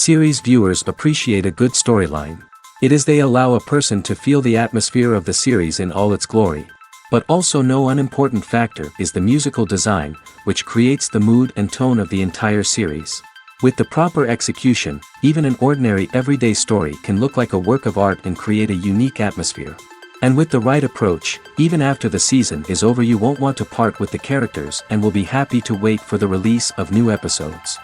Series viewers appreciate a good storyline. It is they allow a person to feel the atmosphere of the series in all its glory. But also no unimportant factor is the musical design, which creates the mood and tone of the entire series. With the proper execution, even an ordinary everyday story can look like a work of art and create a unique atmosphere. And with the right approach, even after the season is over you won't want to part with the characters and will be happy to wait for the release of new episodes.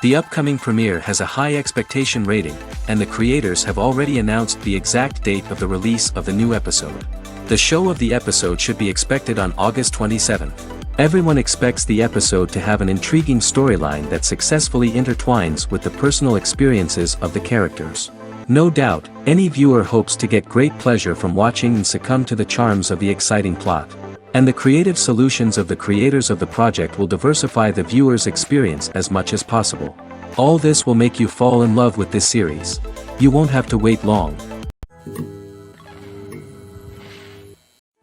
The upcoming premiere has a high expectation rating, and the creators have already announced the exact date of the release of the new episode. The show of the episode should be expected on August 27th. Everyone expects the episode to have an intriguing storyline that successfully intertwines with the personal experiences of the characters. No doubt, any viewer hopes to get great pleasure from watching and succumb to the charms of the exciting plot. And the creative solutions of the creators of the project will diversify the viewer's experience as much as possible. All this will make you fall in love with this series. You won't have to wait long.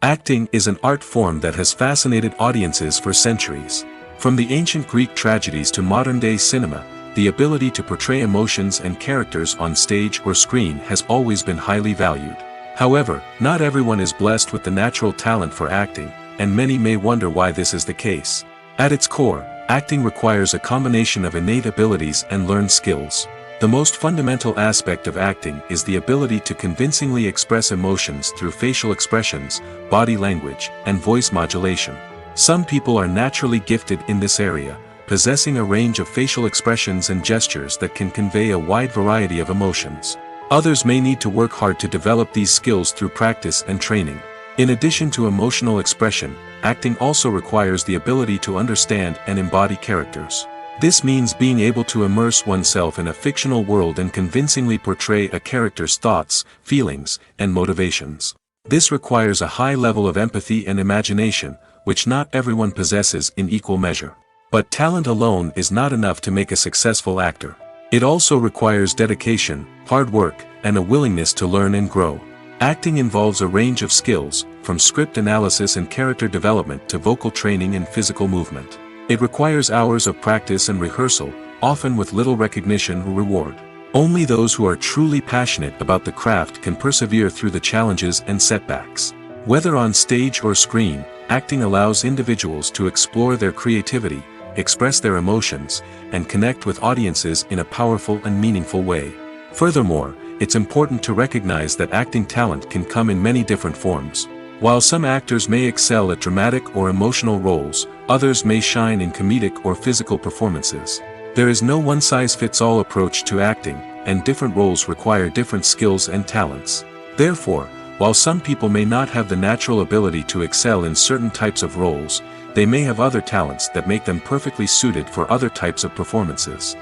Acting is an art form that has fascinated audiences for centuries. From the ancient Greek tragedies to modern-day cinema, the ability to portray emotions and characters on stage or screen has always been highly valued. However, not everyone is blessed with the natural talent for acting, and many may wonder why this is the case. At its core, acting requires a combination of innate abilities and learned skills. The most fundamental aspect of acting is the ability to convincingly express emotions through facial expressions, body language, and voice modulation. Some people are naturally gifted in this area, possessing a range of facial expressions and gestures that can convey a wide variety of emotions. Others may need to work hard to develop these skills through practice and training. In addition to emotional expression, acting also requires the ability to understand and embody characters. This means being able to immerse oneself in a fictional world and convincingly portray a character's thoughts, feelings, and motivations. This requires a high level of empathy and imagination, which not everyone possesses in equal measure. But talent alone is not enough to make a successful actor. It also requires dedication, hard work, and a willingness to learn and grow. Acting involves a range of skills, from script analysis and character development to vocal training and physical movement. It requires hours of practice and rehearsal, often with little recognition or reward. Only those who are truly passionate about the craft can persevere through the challenges and setbacks. Whether on stage or screen, acting allows individuals to explore their creativity, express their emotions, and connect with audiences in a powerful and meaningful way. Furthermore, it's important to recognize that acting talent can come in many different forms. While some actors may excel at dramatic or emotional roles, others may shine in comedic or physical performances. There is no one-size-fits-all approach to acting, and different roles require different skills and talents. Therefore, while some people may not have the natural ability to excel in certain types of roles, they may have other talents that make them perfectly suited for other types of performances.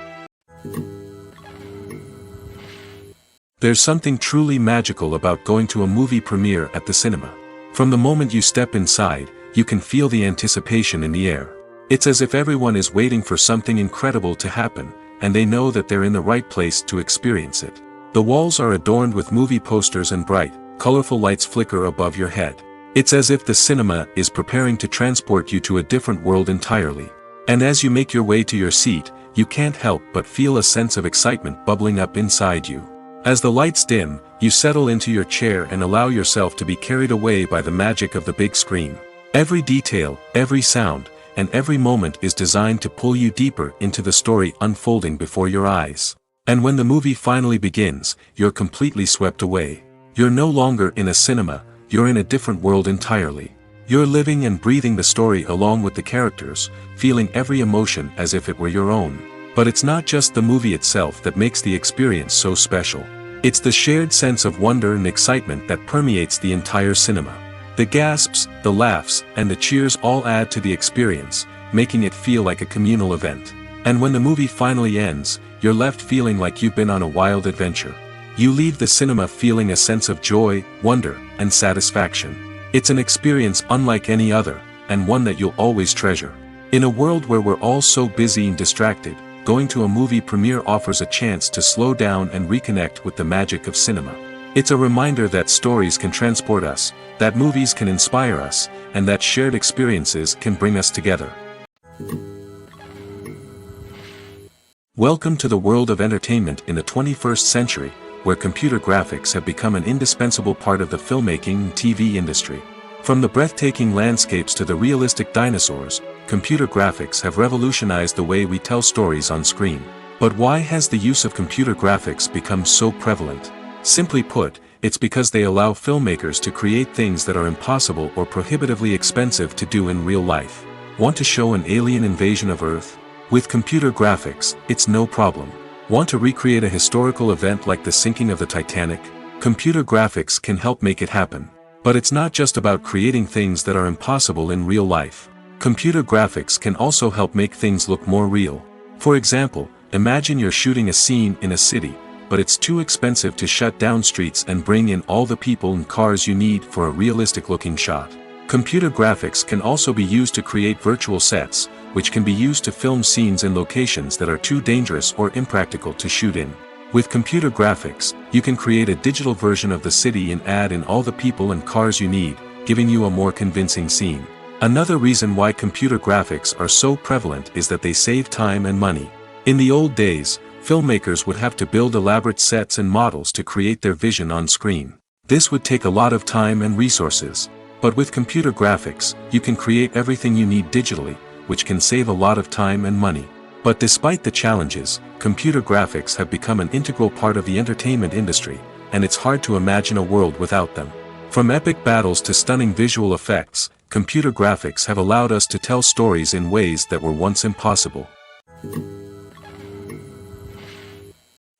There's something truly magical about going to a movie premiere at the cinema. From the moment you step inside, you can feel the anticipation in the air. It's as if everyone is waiting for something incredible to happen, and they know that they're in the right place to experience it. The walls are adorned with movie posters and bright, colorful lights flicker above your head. It's as if the cinema is preparing to transport you to a different world entirely. And as you make your way to your seat, you can't help but feel a sense of excitement bubbling up inside you. As the lights dim, you settle into your chair and allow yourself to be carried away by the magic of the big screen. Every detail, every sound, and every moment is designed to pull you deeper into the story unfolding before your eyes. And when the movie finally begins, you're completely swept away. You're no longer in a cinema, you're in a different world entirely. You're living and breathing the story along with the characters, feeling every emotion as if it were your own. But it's not just the movie itself that makes the experience so special. It's the shared sense of wonder and excitement that permeates the entire cinema. The gasps, the laughs, and the cheers all add to the experience, making it feel like a communal event. And when the movie finally ends, you're left feeling like you've been on a wild adventure. You leave the cinema feeling a sense of joy, wonder, and satisfaction. It's an experience unlike any other, and one that you'll always treasure. In a world where we're all so busy and distracted, going to a movie premiere offers a chance to slow down and reconnect with the magic of cinema. It's a reminder that stories can transport us, that movies can inspire us, and that shared experiences can bring us together. Welcome to the world of entertainment in the 21st century, where computer graphics have become an indispensable part of the filmmaking and TV industry. From the breathtaking landscapes to the realistic dinosaurs, computer graphics have revolutionized the way we tell stories on screen. But why has the use of computer graphics become so prevalent? Simply put, it's because they allow filmmakers to create things that are impossible or prohibitively expensive to do in real life. Want to show an alien invasion of Earth? With computer graphics, it's no problem. Want to recreate a historical event like the sinking of the Titanic? Computer graphics can help make it happen. But it's not just about creating things that are impossible in real life. Computer graphics can also help make things look more real. For example, imagine you're shooting a scene in a city, but it's too expensive to shut down streets and bring in all the people and cars you need for a realistic-looking shot. Computer graphics can also be used to create virtual sets, which can be used to film scenes in locations that are too dangerous or impractical to shoot in. With computer graphics, you can create a digital version of the city and add in all the people and cars you need, giving you a more convincing scene. Another reason why computer graphics are so prevalent is that they save time and money. In the old days, filmmakers would have to build elaborate sets and models to create their vision on screen. This would take a lot of time and resources. But with computer graphics, you can create everything you need digitally, which can save a lot of time and money. But despite the challenges, computer graphics have become an integral part of the entertainment industry, and it's hard to imagine a world without them. From epic battles to stunning visual effects, computer graphics have allowed us to tell stories in ways that were once impossible.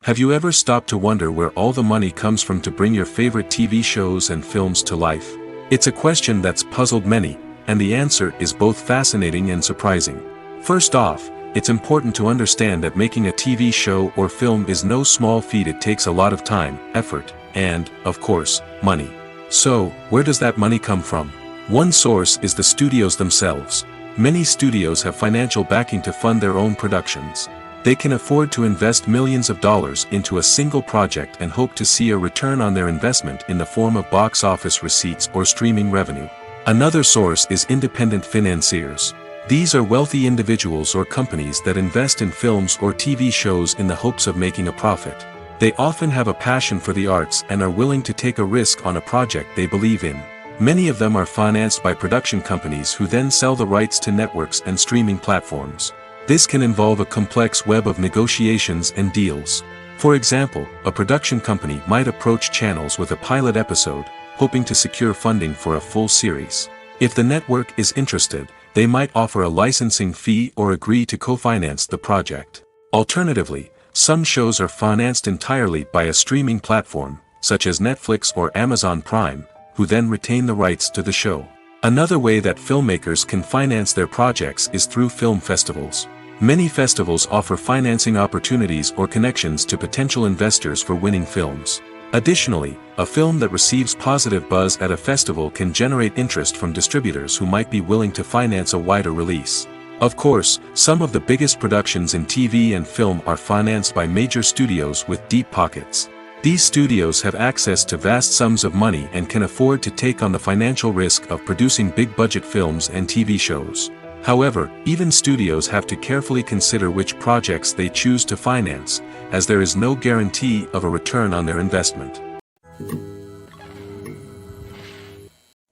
Have you ever stopped to wonder where all the money comes from to bring your favorite TV shows and films to life? It's a question that's puzzled many, and the answer is both fascinating and surprising. First off, it's important to understand that making a TV show or film is no small feat. It takes a lot of time, effort, and, of course, money. So, where does that money come from? One source is the studios themselves. Many studios have financial backing to fund their own productions. They can afford to invest millions of dollars into a single project and hope to see a return on their investment in the form of box office receipts or streaming revenue. Another source is independent financiers. These are wealthy individuals or companies that invest in films or TV shows in the hopes of making a profit. They often have a passion for the arts and are willing to take a risk on a project they believe in. Many of them are financed by production companies who then sell the rights to networks and streaming platforms. This can involve a complex web of negotiations and deals. For example, a production company might approach channels with a pilot episode, hoping to secure funding for a full series. If the network is interested, they might offer a licensing fee or agree to co-finance the project. Alternatively, some shows are financed entirely by a streaming platform, such as Netflix or Amazon Prime, who then retain the rights to the show. Another way that filmmakers can finance their projects is through film festivals. Many festivals offer financing opportunities or connections to potential investors for winning films. Additionally, a film that receives positive buzz at a festival can generate interest from distributors who might be willing to finance a wider release. Of course, some of the biggest productions in TV and film are financed by major studios with deep pockets. These studios have access to vast sums of money and can afford to take on the financial risk of producing big-budget films and TV shows. However, even studios have to carefully consider which projects they choose to finance, as there is no guarantee of a return on their investment.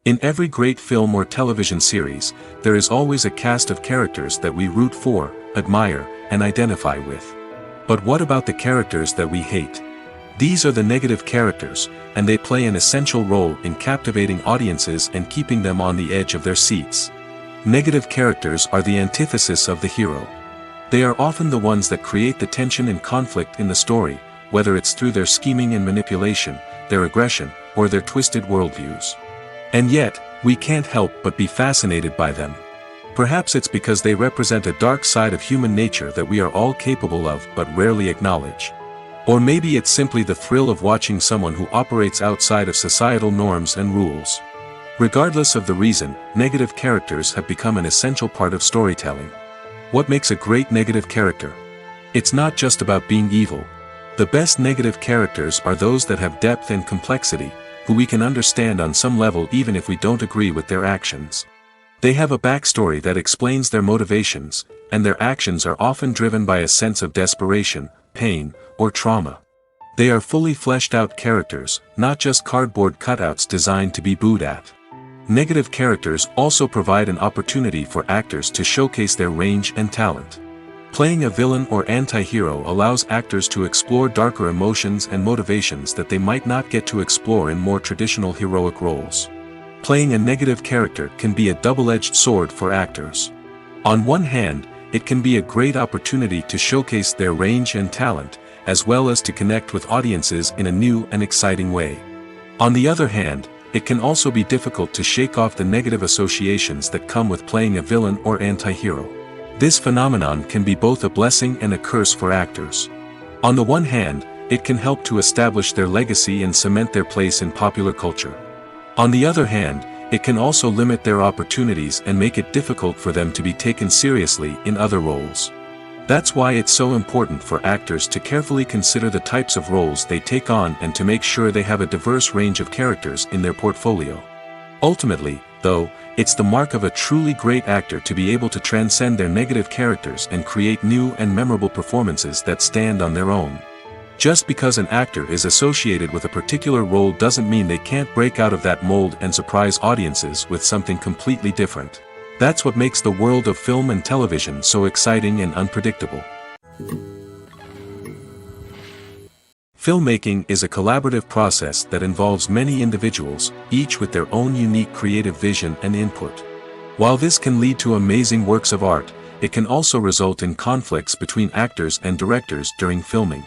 In every great film or television series, there is always a cast of characters that we root for, admire, and identify with. But what about the characters that we hate? These are the negative characters, and they play an essential role in captivating audiences and keeping them on the edge of their seats. Negative characters are the antithesis of the hero. They are often the ones that create the tension and conflict in the story, whether it's through their scheming and manipulation, their aggression, or their twisted worldviews. And yet, we can't help but be fascinated by them. Perhaps it's because they represent a dark side of human nature that we are all capable of but rarely acknowledge. Or maybe it's simply the thrill of watching someone who operates outside of societal norms and rules. Regardless of the reason, negative characters have become an essential part of storytelling. What makes a great negative character? It's not just about being evil. The best negative characters are those that have depth and complexity, who we can understand on some level even if we don't agree with their actions. They have a backstory that explains their motivations, and their actions are often driven by a sense of desperation, pain, or trauma. They are fully fleshed out characters, not just cardboard cutouts designed to be booed at. Negative characters also provide an opportunity for actors to showcase their range and talent. Playing a villain or anti-hero allows actors to explore darker emotions and motivations that they might not get to explore in more traditional heroic roles. Playing a negative character can be a double-edged sword for actors. On one hand, it can be a great opportunity to showcase their range and talent, as well as to connect with audiences in a new and exciting way. On the other hand, it can also be difficult to shake off the negative associations that come with playing a villain or anti-hero. This phenomenon can be both a blessing and a curse for actors. On the one hand, it can help to establish their legacy and cement their place in popular culture. On the other hand, it can also limit their opportunities and make it difficult for them to be taken seriously in other roles. That's why it's so important for actors to carefully consider the types of roles they take on and to make sure they have a diverse range of characters in their portfolio. Ultimately, though, it's the mark of a truly great actor to be able to transcend their negative characters and create new and memorable performances that stand on their own. Just because an actor is associated with a particular role doesn't mean they can't break out of that mold and surprise audiences with something completely different. That's what makes the world of film and television so exciting and unpredictable. Filmmaking is a collaborative process that involves many individuals, each with their own unique creative vision and input. While this can lead to amazing works of art, it can also result in conflicts between actors and directors during filming.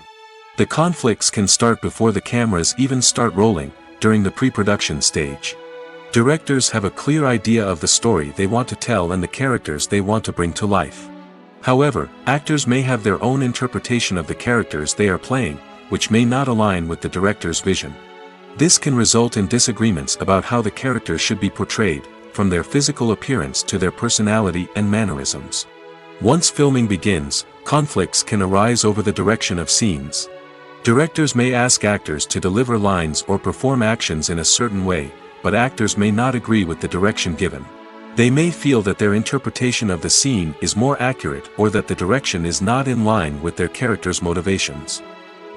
The conflicts can start before the cameras even start rolling, during the pre-production stage. Directors have a clear idea of the story they want to tell and the characters they want to bring to life. However, actors may have their own interpretation of the characters they are playing, which may not align with the director's vision. This can result in disagreements about how the characters should be portrayed, from their physical appearance to their personality and mannerisms. Once filming begins, conflicts can arise over the direction of scenes. Directors may ask actors to deliver lines or perform actions in a certain way, but actors may not agree with the direction given. They may feel that their interpretation of the scene is more accurate or that the direction is not in line with their character's motivations.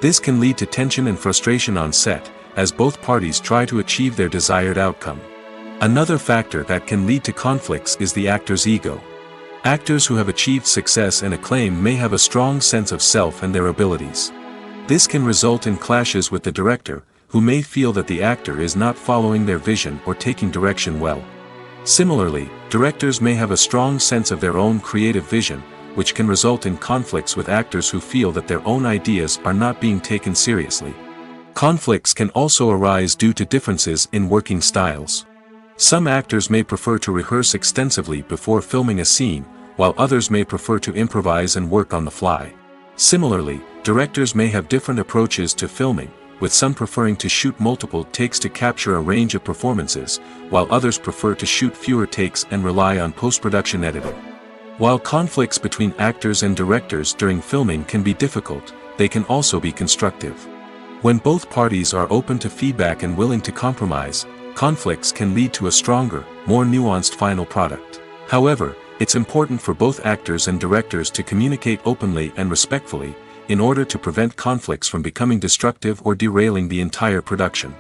This can lead to tension and frustration on set, as both parties try to achieve their desired outcome. Another factor that can lead to conflicts is the actor's ego. Actors who have achieved success and acclaim may have a strong sense of self and their abilities. This can result in clashes with the director, who may feel that the actor is not following their vision or taking direction well. Similarly, directors may have a strong sense of their own creative vision, which can result in conflicts with actors who feel that their own ideas are not being taken seriously. Conflicts can also arise due to differences in working styles. Some actors may prefer to rehearse extensively before filming a scene, while others may prefer to improvise and work on the fly. Similarly, directors may have different approaches to filming, with some preferring to shoot multiple takes to capture a range of performances, while others prefer to shoot fewer takes and rely on post-production editing. While conflicts between actors and directors during filming can be difficult, they can also be constructive. When both parties are open to feedback and willing to compromise, conflicts can lead to a stronger, more nuanced final product. However, it's important for both actors and directors to communicate openly and respectfully, in order to prevent conflicts from becoming destructive or derailing the entire production.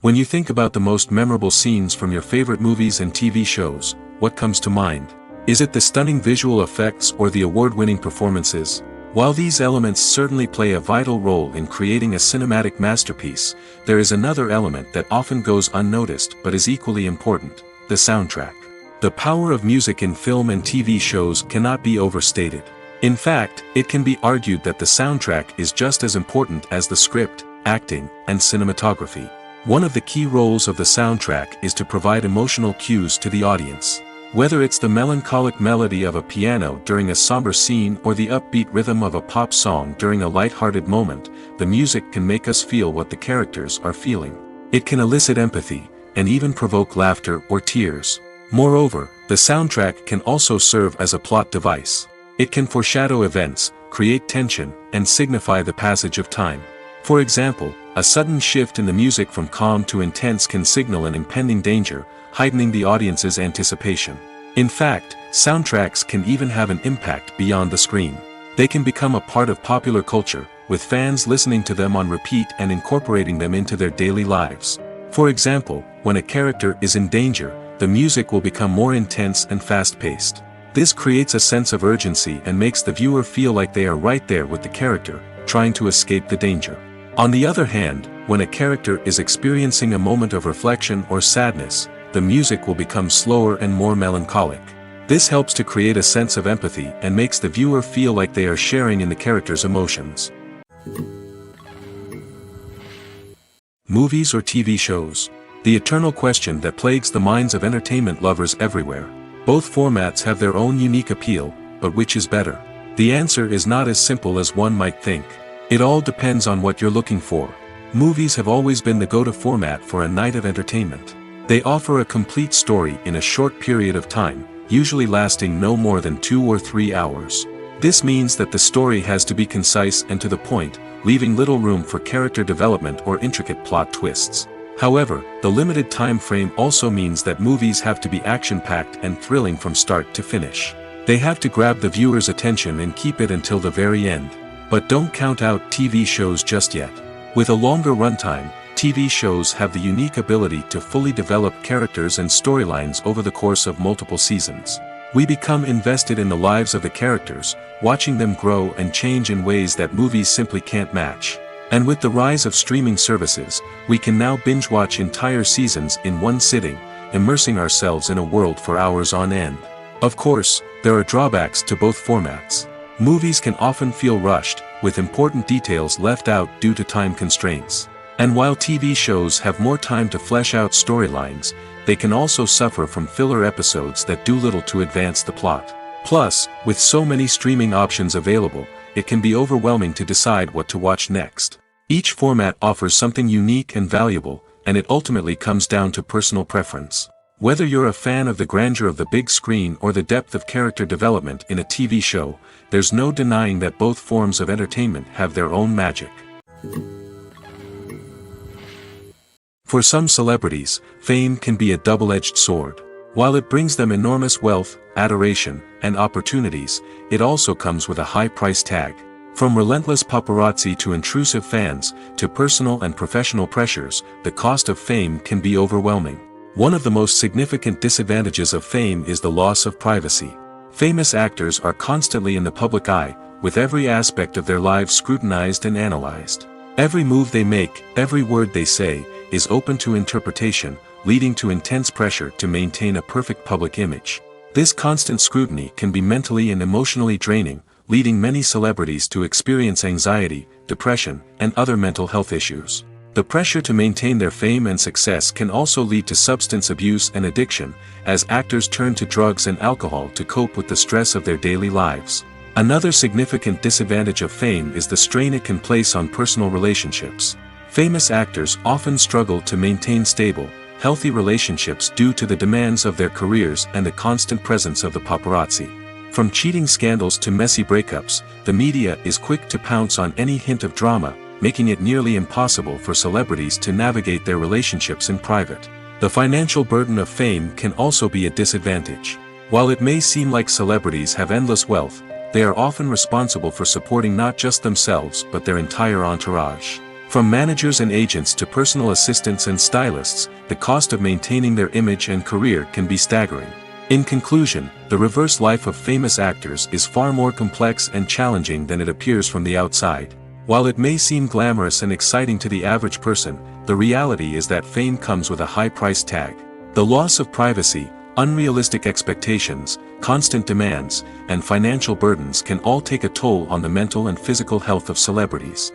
When you think about the most memorable scenes from your favorite movies and TV shows, what comes to mind? Is it the stunning visual effects or the award-winning performances? While these elements certainly play a vital role in creating a cinematic masterpiece, there is another element that often goes unnoticed but is equally important: the soundtrack. The power of music in film and TV shows cannot be overstated. In fact, it can be argued that the soundtrack is just as important as the script, acting, and cinematography. One of the key roles of the soundtrack is to provide emotional cues to the audience. Whether it's the melancholic melody of a piano during a somber scene or the upbeat rhythm of a pop song during a light-hearted moment, the music can make us feel what the characters are feeling. It can elicit empathy, and even provoke laughter or tears. Moreover, the soundtrack can also serve as a plot device. It can foreshadow events, create tension, and signify the passage of time. For example, a sudden shift in the music from calm to intense can signal an impending danger, heightening the audience's anticipation. In fact, soundtracks can even have an impact beyond the screen. They can become a part of popular culture, with fans listening to them on repeat and incorporating them into their daily lives. For example, when a character is in danger, the music will become more intense and fast-paced. This creates a sense of urgency and makes the viewer feel like they are right there with the character, trying to escape the danger. On the other hand, when a character is experiencing a moment of reflection or sadness, the music will become slower and more melancholic. This helps to create a sense of empathy and makes the viewer feel like they are sharing in the character's emotions. Movies or TV shows? The eternal question that plagues the minds of entertainment lovers everywhere. Both formats have their own unique appeal, but which is better? The answer is not as simple as one might think. It all depends on what you're looking for. Movies have always been the go-to format for a night of entertainment. They offer a complete story in a short period of time, usually lasting no more than 2 or 3 hours. This means that the story has to be concise and to the point, leaving little room for character development or intricate plot twists. However, the limited time frame also means that movies have to be action-packed and thrilling from start to finish. They have to grab the viewer's attention and keep it until the very end. But don't count out TV shows just yet. With a longer runtime, TV shows have the unique ability to fully develop characters and storylines over the course of multiple seasons. We become invested in the lives of the characters, watching them grow and change in ways that movies simply can't match. And with the rise of streaming services, we can now binge-watch entire seasons in one sitting, immersing ourselves in a world for hours on end. Of course, there are drawbacks to both formats. Movies can often feel rushed, with important details left out due to time constraints. And while TV shows have more time to flesh out storylines, they can also suffer from filler episodes that do little to advance the plot. Plus, with so many streaming options available, it can be overwhelming to decide what to watch next. Each format offers something unique and valuable, and it ultimately comes down to personal preference. Whether you're a fan of the grandeur of the big screen or the depth of character development in a TV show, there's no denying that both forms of entertainment have their own magic. For some celebrities, fame can be a double-edged sword. While it brings them enormous wealth, adoration, and opportunities, it also comes with a high price tag. From relentless paparazzi to intrusive fans, to personal and professional pressures, the cost of fame can be overwhelming. One of the most significant disadvantages of fame is the loss of privacy. Famous actors are constantly in the public eye, with every aspect of their lives scrutinized and analyzed. Every move they make, every word they say, is open to interpretation, leading to intense pressure to maintain a perfect public image. This constant scrutiny can be mentally and emotionally draining, leading many celebrities to experience anxiety, depression, and other mental health issues. The pressure to maintain their fame and success can also lead to substance abuse and addiction, as actors turn to drugs and alcohol to cope with the stress of their daily lives. Another significant disadvantage of fame is the strain it can place on personal relationships. Famous actors often struggle to maintain stable, healthy relationships due to the demands of their careers and the constant presence of the paparazzi. From cheating scandals to messy breakups, the media is quick to pounce on any hint of drama, making it nearly impossible for celebrities to navigate their relationships in private. The financial burden of fame can also be a disadvantage. While it may seem like celebrities have endless wealth, they are often responsible for supporting not just themselves but their entire entourage. From managers and agents to personal assistants and stylists, the cost of maintaining their image and career can be staggering. In conclusion, the reverse life of famous actors is far more complex and challenging than it appears from the outside. While it may seem glamorous and exciting to the average person, the reality is that fame comes with a high price tag. The loss of privacy, unrealistic expectations, constant demands, and financial burdens can all take a toll on the mental and physical health of celebrities.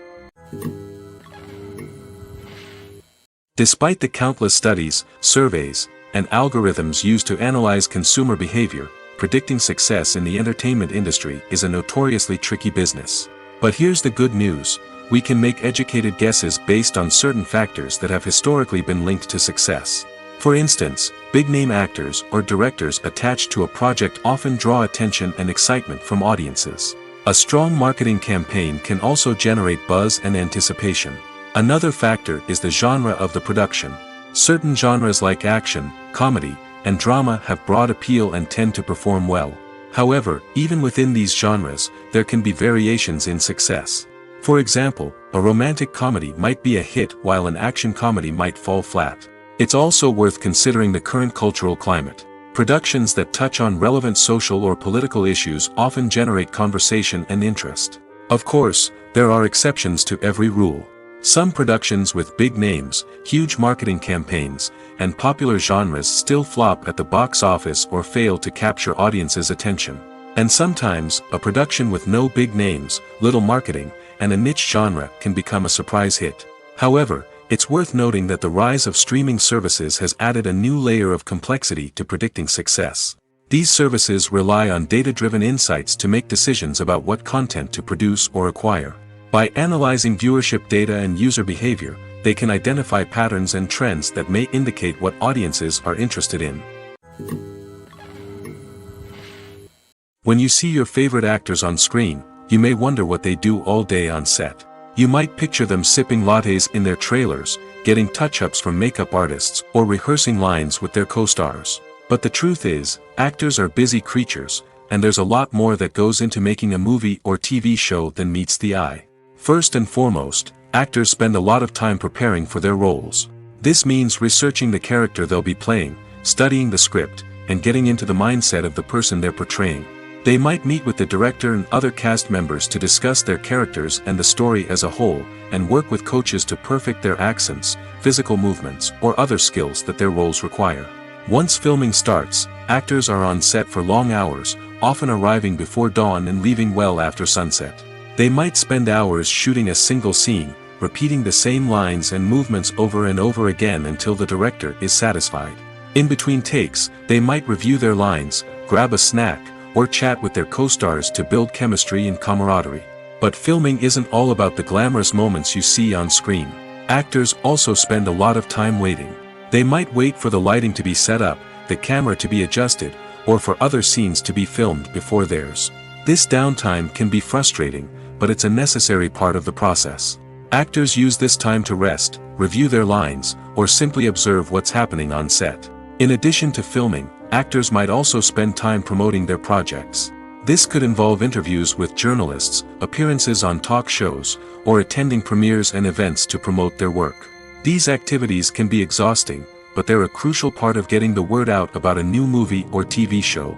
Despite the countless studies, surveys, and algorithms used to analyze consumer behavior, predicting success in the entertainment industry is a notoriously tricky business. But here's the good news: we can make educated guesses based on certain factors that have historically been linked to success. For instance, big-name actors or directors attached to a project often draw attention and excitement from audiences. A strong marketing campaign can also generate buzz and anticipation. Another factor is the genre of the production. Certain genres like action, comedy, and drama have broad appeal and tend to perform well. However, even within these genres, there can be variations in success. For example, a romantic comedy might be a hit while an action comedy might fall flat. It's also worth considering the current cultural climate. Productions that touch on relevant social or political issues often generate conversation and interest. Of course, there are exceptions to every rule. Some productions with big names, huge marketing campaigns, and popular genres still flop at the box office or fail to capture audiences' attention. And sometimes, a production with no big names, little marketing, and a niche genre can become a surprise hit. However, it's worth noting that the rise of streaming services has added a new layer of complexity to predicting success. These services rely on data-driven insights to make decisions about what content to produce or acquire. By analyzing viewership data and user behavior, they can identify patterns and trends that may indicate what audiences are interested in. When you see your favorite actors on screen, you may wonder what they do all day on set. You might picture them sipping lattes in their trailers, getting touch-ups from makeup artists, or rehearsing lines with their co-stars. But the truth is, actors are busy creatures, and there's a lot more that goes into making a movie or TV show than meets the eye. First and foremost, actors spend a lot of time preparing for their roles. This means researching the character they'll be playing, studying the script, and getting into the mindset of the person they're portraying. They might meet with the director and other cast members to discuss their characters and the story as a whole, and work with coaches to perfect their accents, physical movements, or other skills that their roles require. Once filming starts, actors are on set for long hours, often arriving before dawn and leaving well after sunset. They might spend hours shooting a single scene, repeating the same lines and movements over and over again until the director is satisfied. In between takes, they might review their lines, grab a snack, or chat with their co-stars to build chemistry and camaraderie. But filming isn't all about the glamorous moments you see on screen. Actors also spend a lot of time waiting. They might wait for the lighting to be set up, the camera to be adjusted, or for other scenes to be filmed before theirs. This downtime can be frustrating, but it's a necessary part of the process. Actors use this time to rest, review their lines, or simply observe what's happening on set. In addition to filming, actors might also spend time promoting their projects. This could involve interviews with journalists, appearances on talk shows, or attending premieres and events to promote their work. These activities can be exhausting, but they're a crucial part of getting the word out about a new movie or TV show.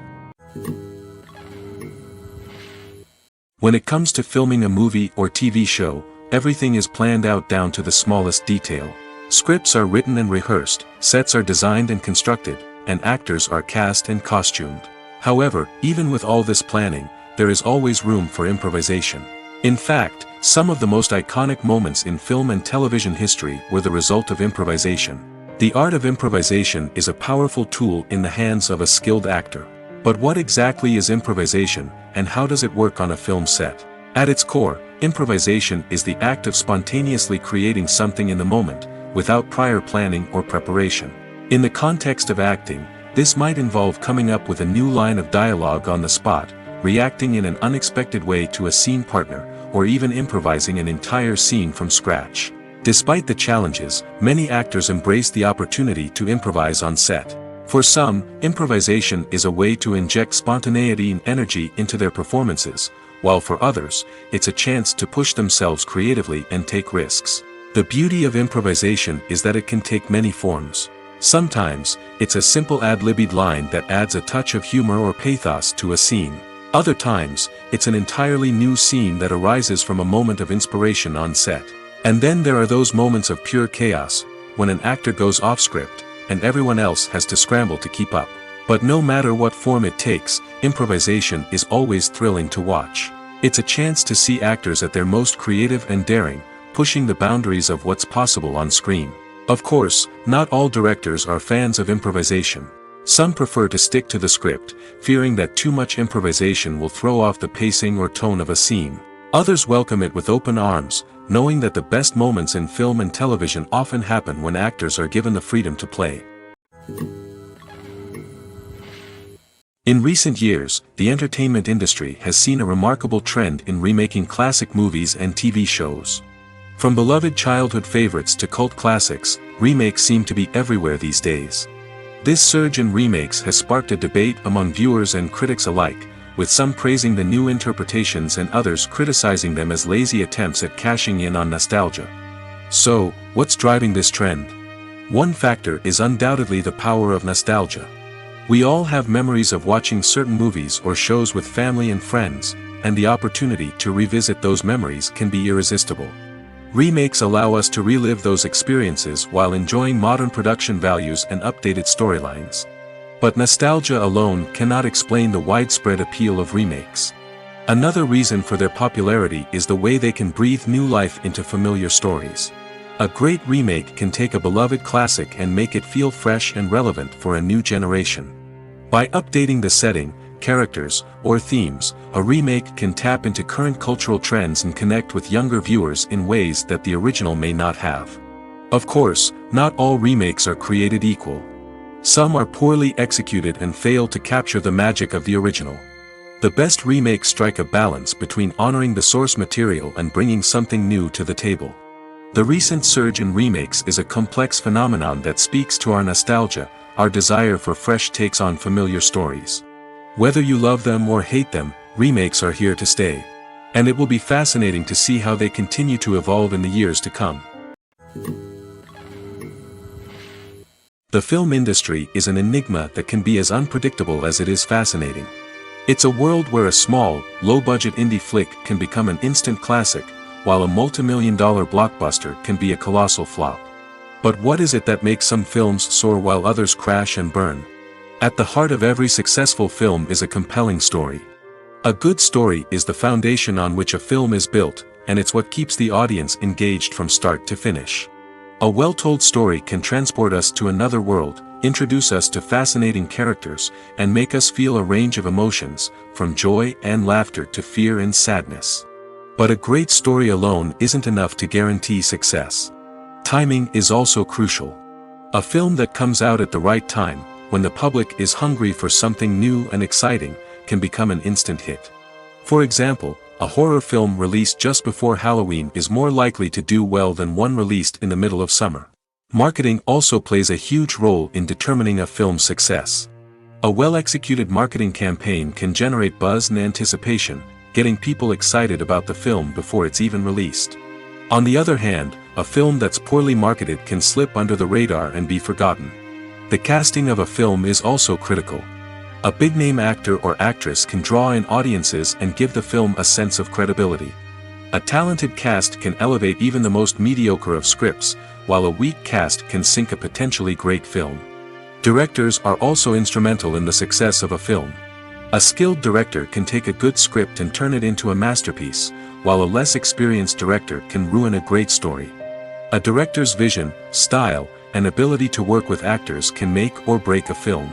When it comes to filming a movie or TV show, everything is planned out down to the smallest detail. Scripts are written and rehearsed, sets are designed and constructed, and actors are cast and costumed. However, even with all this planning, there is always room for improvisation. In fact, some of the most iconic moments in film and television history were the result of improvisation. The art of improvisation is a powerful tool in the hands of a skilled actor. But what exactly is improvisation, and how does it work on a film set? At its core, improvisation is the act of spontaneously creating something in the moment, without prior planning or preparation. In the context of acting, this might involve coming up with a new line of dialogue on the spot, reacting in an unexpected way to a scene partner, or even improvising an entire scene from scratch. Despite the challenges, many actors embrace the opportunity to improvise on set. For some, improvisation is a way to inject spontaneity and energy into their performances, while for others, it's a chance to push themselves creatively and take risks. The beauty of improvisation is that it can take many forms. Sometimes, it's a simple ad-libbed line that adds a touch of humor or pathos to a scene. Other times, it's an entirely new scene that arises from a moment of inspiration on set. And then there are those moments of pure chaos, when an actor goes off script, and everyone else has to scramble to keep up. But no matter what form it takes, improvisation is always thrilling to watch. It's a chance to see actors at their most creative and daring, pushing the boundaries of what's possible on screen. Of course, not all directors are fans of improvisation. Some prefer to stick to the script, fearing that too much improvisation will throw off the pacing or tone of a scene. Others welcome it with open arms, knowing that the best moments in film and television often happen when actors are given the freedom to play. In recent years, the entertainment industry has seen a remarkable trend in remaking classic movies and TV shows. From beloved childhood favorites to cult classics, remakes seem to be everywhere these days. This surge in remakes has sparked a debate among viewers and critics alike, with some praising the new interpretations and others criticizing them as lazy attempts at cashing in on nostalgia. So, what's driving this trend? One factor is undoubtedly the power of nostalgia. We all have memories of watching certain movies or shows with family and friends, and the opportunity to revisit those memories can be irresistible. Remakes allow us to relive those experiences while enjoying modern production values and updated storylines. But nostalgia alone cannot explain the widespread appeal of remakes. Another reason for their popularity is the way they can breathe new life into familiar stories. A great remake can take a beloved classic and make it feel fresh and relevant for a new generation. By updating the setting, characters, or themes, a remake can tap into current cultural trends and connect with younger viewers in ways that the original may not have. Of course, not all remakes are created equal. Some are poorly executed and fail to capture the magic of the original. The best remakes strike a balance between honoring the source material and bringing something new to the table. The recent surge in remakes is a complex phenomenon that speaks to our nostalgia, our desire for fresh takes on familiar stories. Whether you love them or hate them, remakes are here to stay. And it will be fascinating to see how they continue to evolve in the years to come. The film industry is an enigma that can be as unpredictable as it is fascinating. It's a world where a small, low-budget indie flick can become an instant classic, while a multi-million-dollar blockbuster can be a colossal flop. But what is it that makes some films soar while others crash and burn? At the heart of every successful film is a compelling story. A good story is the foundation on which a film is built, and it's what keeps the audience engaged from start to finish. A well-told story can transport us to another world, introduce us to fascinating characters, and make us feel a range of emotions, from joy and laughter to fear and sadness. But a great story alone isn't enough to guarantee success. Timing is also crucial. A film that comes out at the right time, when the public is hungry for something new and exciting, can become an instant hit. For example, a horror film released just before Halloween is more likely to do well than one released in the middle of summer. Marketing also plays a huge role in determining a film's success. A well-executed marketing campaign can generate buzz and anticipation, getting people excited about the film before it's even released. On the other hand, a film that's poorly marketed can slip under the radar and be forgotten. The casting of a film is also critical. A big-name actor or actress can draw in audiences and give the film a sense of credibility. A talented cast can elevate even the most mediocre of scripts, while a weak cast can sink a potentially great film. Directors are also instrumental in the success of a film. A skilled director can take a good script and turn it into a masterpiece, while a less experienced director can ruin a great story. A director's vision, style, and ability to work with actors can make or break a film.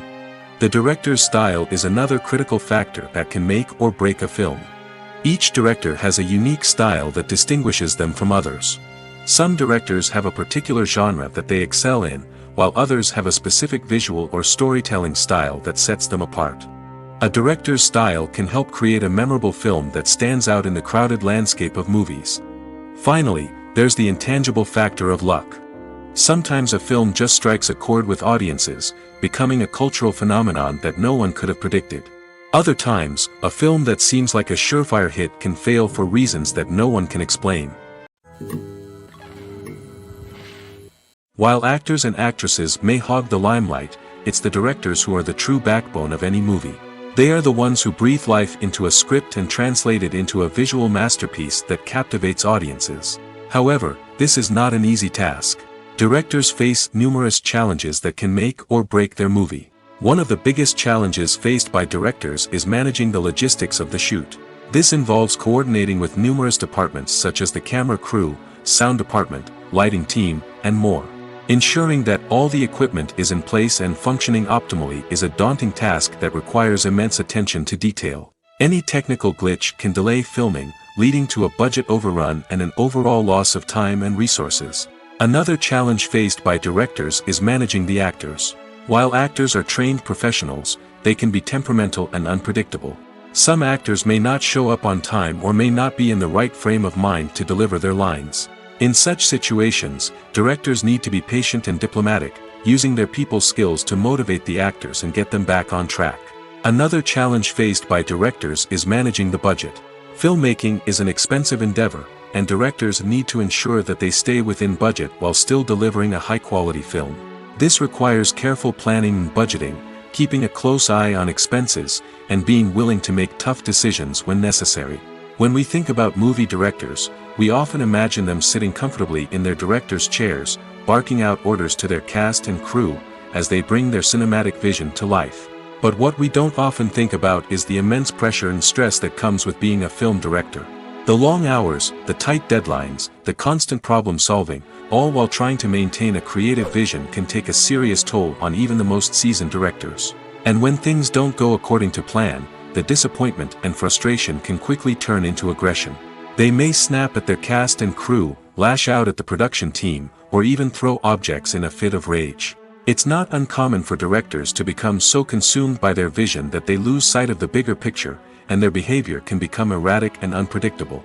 The director's style is another critical factor that can make or break a film. Each director has a unique style that distinguishes them from others. Some directors have a particular genre that they excel in, while others have a specific visual or storytelling style that sets them apart. A director's style can help create a memorable film that stands out in the crowded landscape of movies. Finally, there's the intangible factor of luck. Sometimes a film just strikes a chord with audiences, becoming a cultural phenomenon that no one could have predicted. Other times, a film that seems like a surefire hit can fail for reasons that no one can explain. While actors and actresses may hog the limelight, it's the directors who are the true backbone of any movie. They are the ones who breathe life into a script and translate it into a visual masterpiece that captivates audiences. However, this is not an easy task. Directors face numerous challenges that can make or break their movie. One of the biggest challenges faced by directors is managing the logistics of the shoot. This involves coordinating with numerous departments such as the camera crew, sound department, lighting team, and more. Ensuring that all the equipment is in place and functioning optimally is a daunting task that requires immense attention to detail. Any technical glitch can delay filming, leading to a budget overrun and an overall loss of time and resources. Another challenge faced by directors is managing the actors. While actors are trained professionals, they can be temperamental and unpredictable. Some actors may not show up on time or may not be in the right frame of mind to deliver their lines. In such situations, directors need to be patient and diplomatic, using their people skills to motivate the actors and get them back on track. Another challenge faced by directors is managing the budget. Filmmaking is an expensive endeavor, and directors need to ensure that they stay within budget while still delivering a high-quality film. This requires careful planning and budgeting, keeping a close eye on expenses, and being willing to make tough decisions when necessary. When we think about movie directors, we often imagine them sitting comfortably in their director's chairs, barking out orders to their cast and crew, as they bring their cinematic vision to life. But what we don't often think about is the immense pressure and stress that comes with being a film director. The long hours, the tight deadlines, the constant problem solving, all while trying to maintain a creative vision can take a serious toll on even the most seasoned directors. And when things don't go according to plan, the disappointment and frustration can quickly turn into aggression. They may snap at their cast and crew, lash out at the production team, or even throw objects in a fit of rage. It's not uncommon for directors to become so consumed by their vision that they lose sight of the bigger picture, and their behavior can become erratic and unpredictable.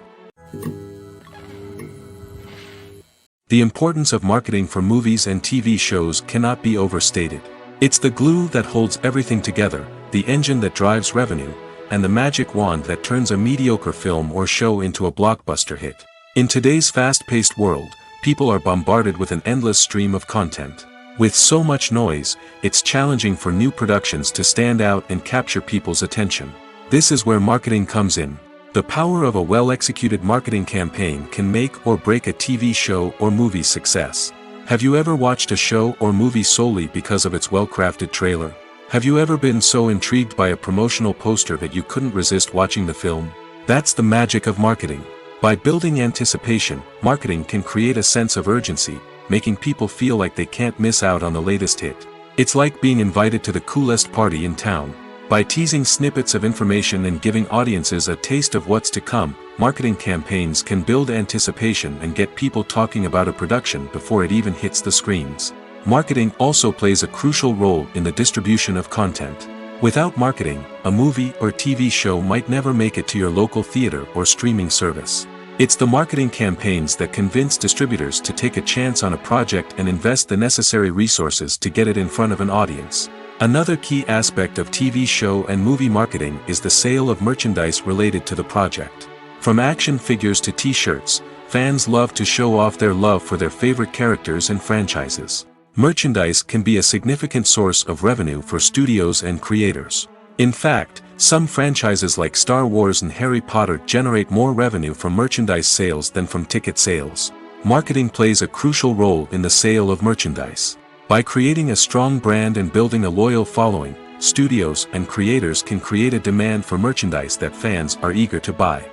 The importance of marketing for movies and TV shows cannot be overstated. It's the glue that holds everything together, the engine that drives revenue, and the magic wand that turns a mediocre film or show into a blockbuster hit. In today's fast-paced world, people are bombarded with an endless stream of content. With so much noise, it's challenging for new productions to stand out and capture people's attention. This is where marketing comes in. The power of a well-executed marketing campaign can make or break a TV show or movie's success. Have you ever watched a show or movie solely because of its well-crafted trailer? Have you ever been so intrigued by a promotional poster that you couldn't resist watching the film? That's the magic of marketing. By building anticipation, marketing can create a sense of urgency, making people feel like they can't miss out on the latest hit. It's like being invited to the coolest party in town. By teasing snippets of information and giving audiences a taste of what's to come, marketing campaigns can build anticipation and get people talking about a production before it even hits the screens. Marketing also plays a crucial role in the distribution of content. Without marketing, a movie or TV show might never make it to your local theater or streaming service. It's the marketing campaigns that convince distributors to take a chance on a project and invest the necessary resources to get it in front of an audience. Another key aspect of TV show and movie marketing is the sale of merchandise related to the project. From action figures to t-shirts, fans love to show off their love for their favorite characters and franchises. Merchandise can be a significant source of revenue for studios and creators. In fact, some franchises like Star Wars and Harry Potter generate more revenue from merchandise sales than from ticket sales. Marketing plays a crucial role in the sale of merchandise. By creating a strong brand and building a loyal following, studios and creators can create a demand for merchandise that fans are eager to buy.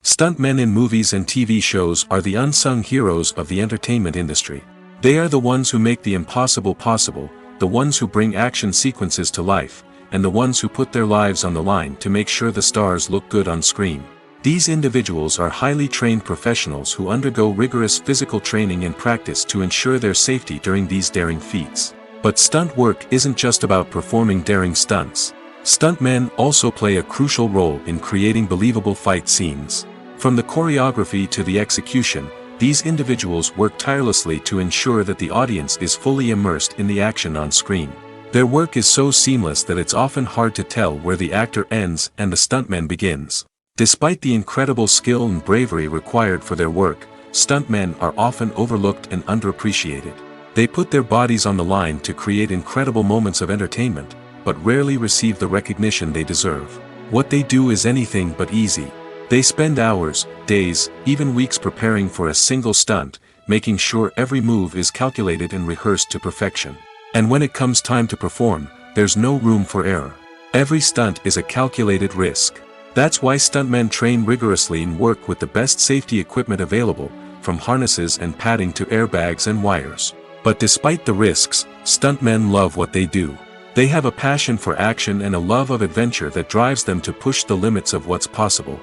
Stuntmen in movies and TV shows are the unsung heroes of the entertainment industry. They are the ones who make the impossible possible, the ones who bring action sequences to life, and the ones who put their lives on the line to make sure the stars look good on screen. These individuals are highly trained professionals who undergo rigorous physical training and practice to ensure their safety during these daring feats. But stunt work isn't just about performing daring stunts. Stuntmen also play a crucial role in creating believable fight scenes. From the choreography to the execution, these individuals work tirelessly to ensure that the audience is fully immersed in the action on screen. Their work is so seamless that it's often hard to tell where the actor ends and the stuntman begins. Despite the incredible skill and bravery required for their work, stuntmen are often overlooked and underappreciated. They put their bodies on the line to create incredible moments of entertainment, but rarely receive the recognition they deserve. What they do is anything but easy. They spend hours, days, even weeks preparing for a single stunt, making sure every move is calculated and rehearsed to perfection. And when it comes time to perform, there's no room for error. Every stunt is a calculated risk. That's why stuntmen train rigorously and work with the best safety equipment available, from harnesses and padding to airbags and wires. But despite the risks, stuntmen love what they do. They have a passion for action and a love of adventure that drives them to push the limits of what's possible.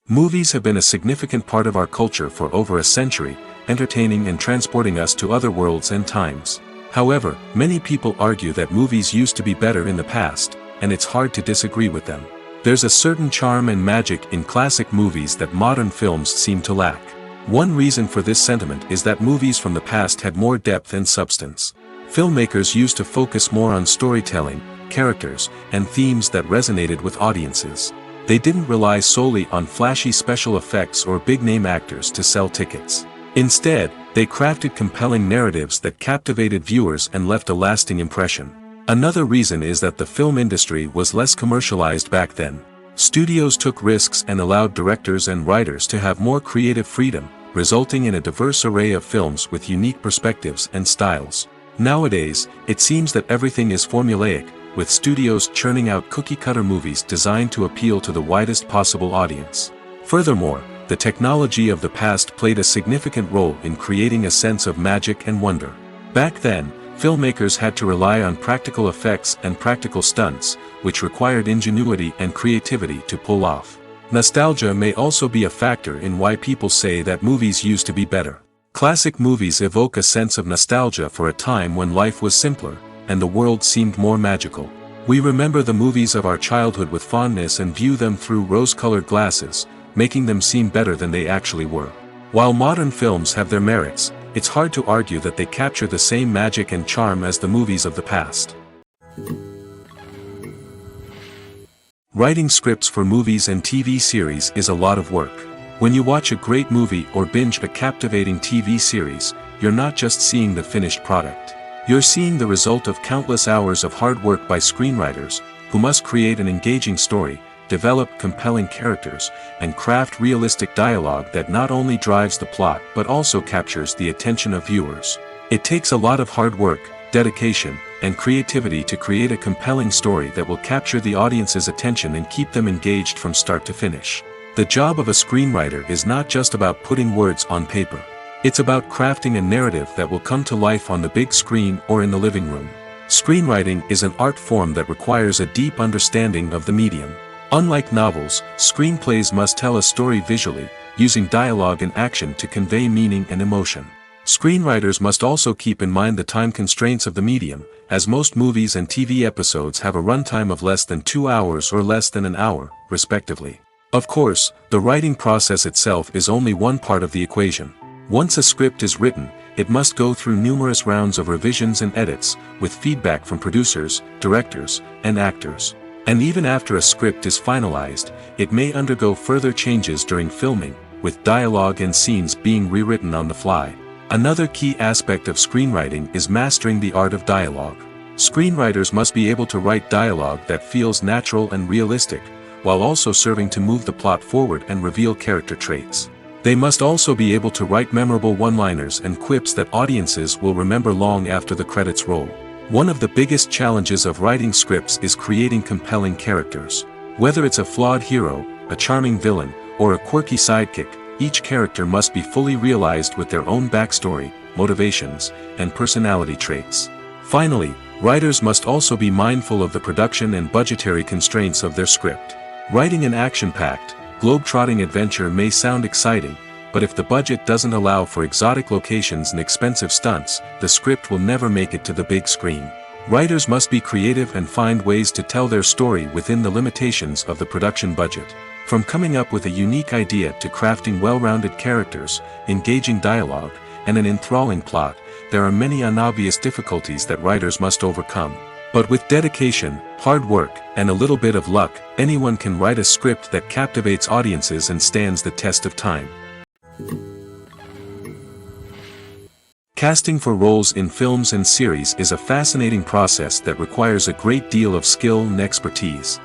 Movies have been a significant part of our culture for over a century, entertaining and transporting us to other worlds and times. However, many people argue that movies used to be better in the past, and it's hard to disagree with them. There's a certain charm and magic in classic movies that modern films seem to lack. One reason for this sentiment is that movies from the past had more depth and substance. Filmmakers used to focus more on storytelling, characters, and themes that resonated with audiences. They didn't rely solely on flashy special effects or big-name actors to sell tickets. Instead, they crafted compelling narratives that captivated viewers and left a lasting impression. Another reason is that the film industry was less commercialized back then. Studios took risks and allowed directors and writers to have more creative freedom, resulting in a diverse array of films with unique perspectives and styles. Nowadays, it seems that everything is formulaic, with studios churning out cookie-cutter movies designed to appeal to the widest possible audience. Furthermore, the technology of the past played a significant role in creating a sense of magic and wonder. Back then, filmmakers had to rely on practical effects and practical stunts, which required ingenuity and creativity to pull off. Nostalgia may also be a factor in why people say that movies used to be better. Classic movies evoke a sense of nostalgia for a time when life was simpler, and the world seemed more magical. We remember the movies of our childhood with fondness and view them through rose-colored glasses, making them seem better than they actually were. While modern films have their merits, it's hard to argue that they capture the same magic and charm as the movies of the past. Writing scripts for movies and TV series is a lot of work. When you watch a great movie or binge a captivating TV series, you're not just seeing the finished product. You're seeing the result of countless hours of hard work by screenwriters, who must create an engaging story, develop compelling characters, and craft realistic dialogue that not only drives the plot but also captures the attention of viewers. It takes a lot of hard work, dedication, and creativity to create a compelling story that will capture the audience's attention and keep them engaged from start to finish. The job of a screenwriter is not just about putting words on paper. It's about crafting a narrative that will come to life on the big screen or in the living room. Screenwriting is an art form that requires a deep understanding of the medium. Unlike novels, screenplays must tell a story visually, using dialogue and action to convey meaning and emotion. Screenwriters must also keep in mind the time constraints of the medium, as most movies and TV episodes have a runtime of less than 2 hours or less than an hour, respectively. Of course, the writing process itself is only one part of the equation. Once a script is written, it must go through numerous rounds of revisions and edits, with feedback from producers, directors, and actors. And even after a script is finalized, it may undergo further changes during filming, with dialogue and scenes being rewritten on the fly. Another key aspect of screenwriting is mastering the art of dialogue. Screenwriters must be able to write dialogue that feels natural and realistic, while also serving to move the plot forward and reveal character traits. They must also be able to write memorable one-liners and quips that audiences will remember long after the credits roll. One of the biggest challenges of writing scripts is creating compelling characters. Whether it's a flawed hero, a charming villain, or a quirky sidekick, each character must be fully realized with their own backstory, motivations, and personality traits. Finally, writers must also be mindful of the production and budgetary constraints of their script. Writing an action-packed, globe-trotting adventure may sound exciting, but if the budget doesn't allow for exotic locations and expensive stunts, the script will never make it to the big screen. Writers must be creative and find ways to tell their story within the limitations of the production budget. From coming up with a unique idea to crafting well-rounded characters, engaging dialogue, and an enthralling plot, there are many unobvious difficulties that writers must overcome. But with dedication, hard work, and a little bit of luck, anyone can write a script that captivates audiences and stands the test of time. Casting for roles in films and series is a fascinating process that requires a great deal of skill and expertise.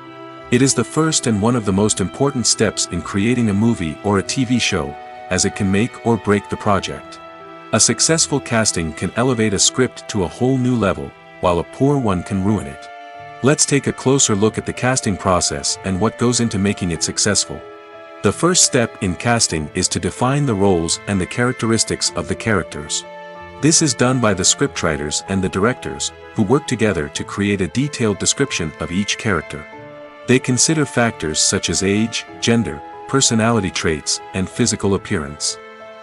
It is the first and one of the most important steps in creating a movie or a TV show, as it can make or break the project. A successful casting can elevate a script to a whole new level, while a poor one can ruin it. Let's take a closer look at the casting process and what goes into making it successful. The first step in casting is to define the roles and the characteristics of the characters. This is done by the scriptwriters and the directors, who work together to create a detailed description of each character. They consider factors such as age, gender, personality traits, and physical appearance.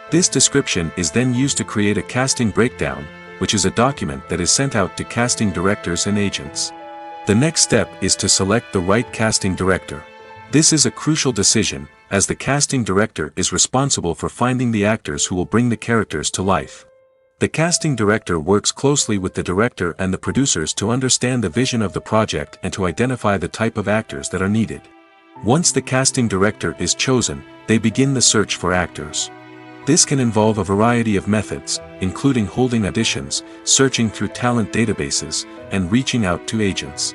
This description is then used to create a casting breakdown, which is a document that is sent out to casting directors and agents. The next step is to select the right casting director. This is a crucial decision, as the casting director is responsible for finding the actors who will bring the characters to life. The casting director works closely with the director and the producers to understand the vision of the project and to identify the type of actors that are needed. Once the casting director is chosen, they begin the search for actors. This can involve a variety of methods, including holding auditions, searching through talent databases, and reaching out to agents.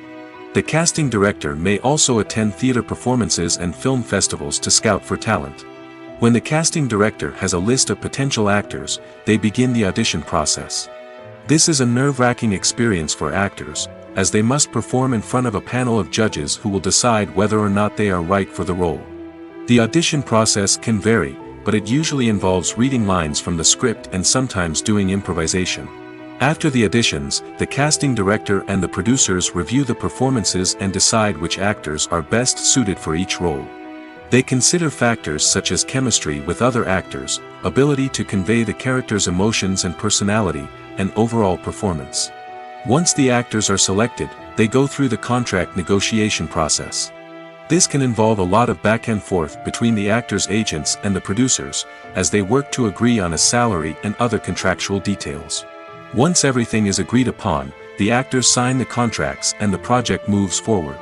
The casting director may also attend theater performances and film festivals to scout for talent. When the casting director has a list of potential actors, they begin the audition process. This is a nerve-wracking experience for actors, as they must perform in front of a panel of judges who will decide whether or not they are right for the role. The audition process can vary, but it usually involves reading lines from the script and sometimes doing improvisation. After the auditions, the casting director and the producers review the performances and decide which actors are best suited for each role. They consider factors such as chemistry with other actors, ability to convey the character's emotions and personality, and overall performance. Once the actors are selected, they go through the contract negotiation process. This can involve a lot of back and forth between the actors' agents and the producers, as they work to agree on a salary and other contractual details. Once everything is agreed upon, the actors sign the contracts and the project moves forward.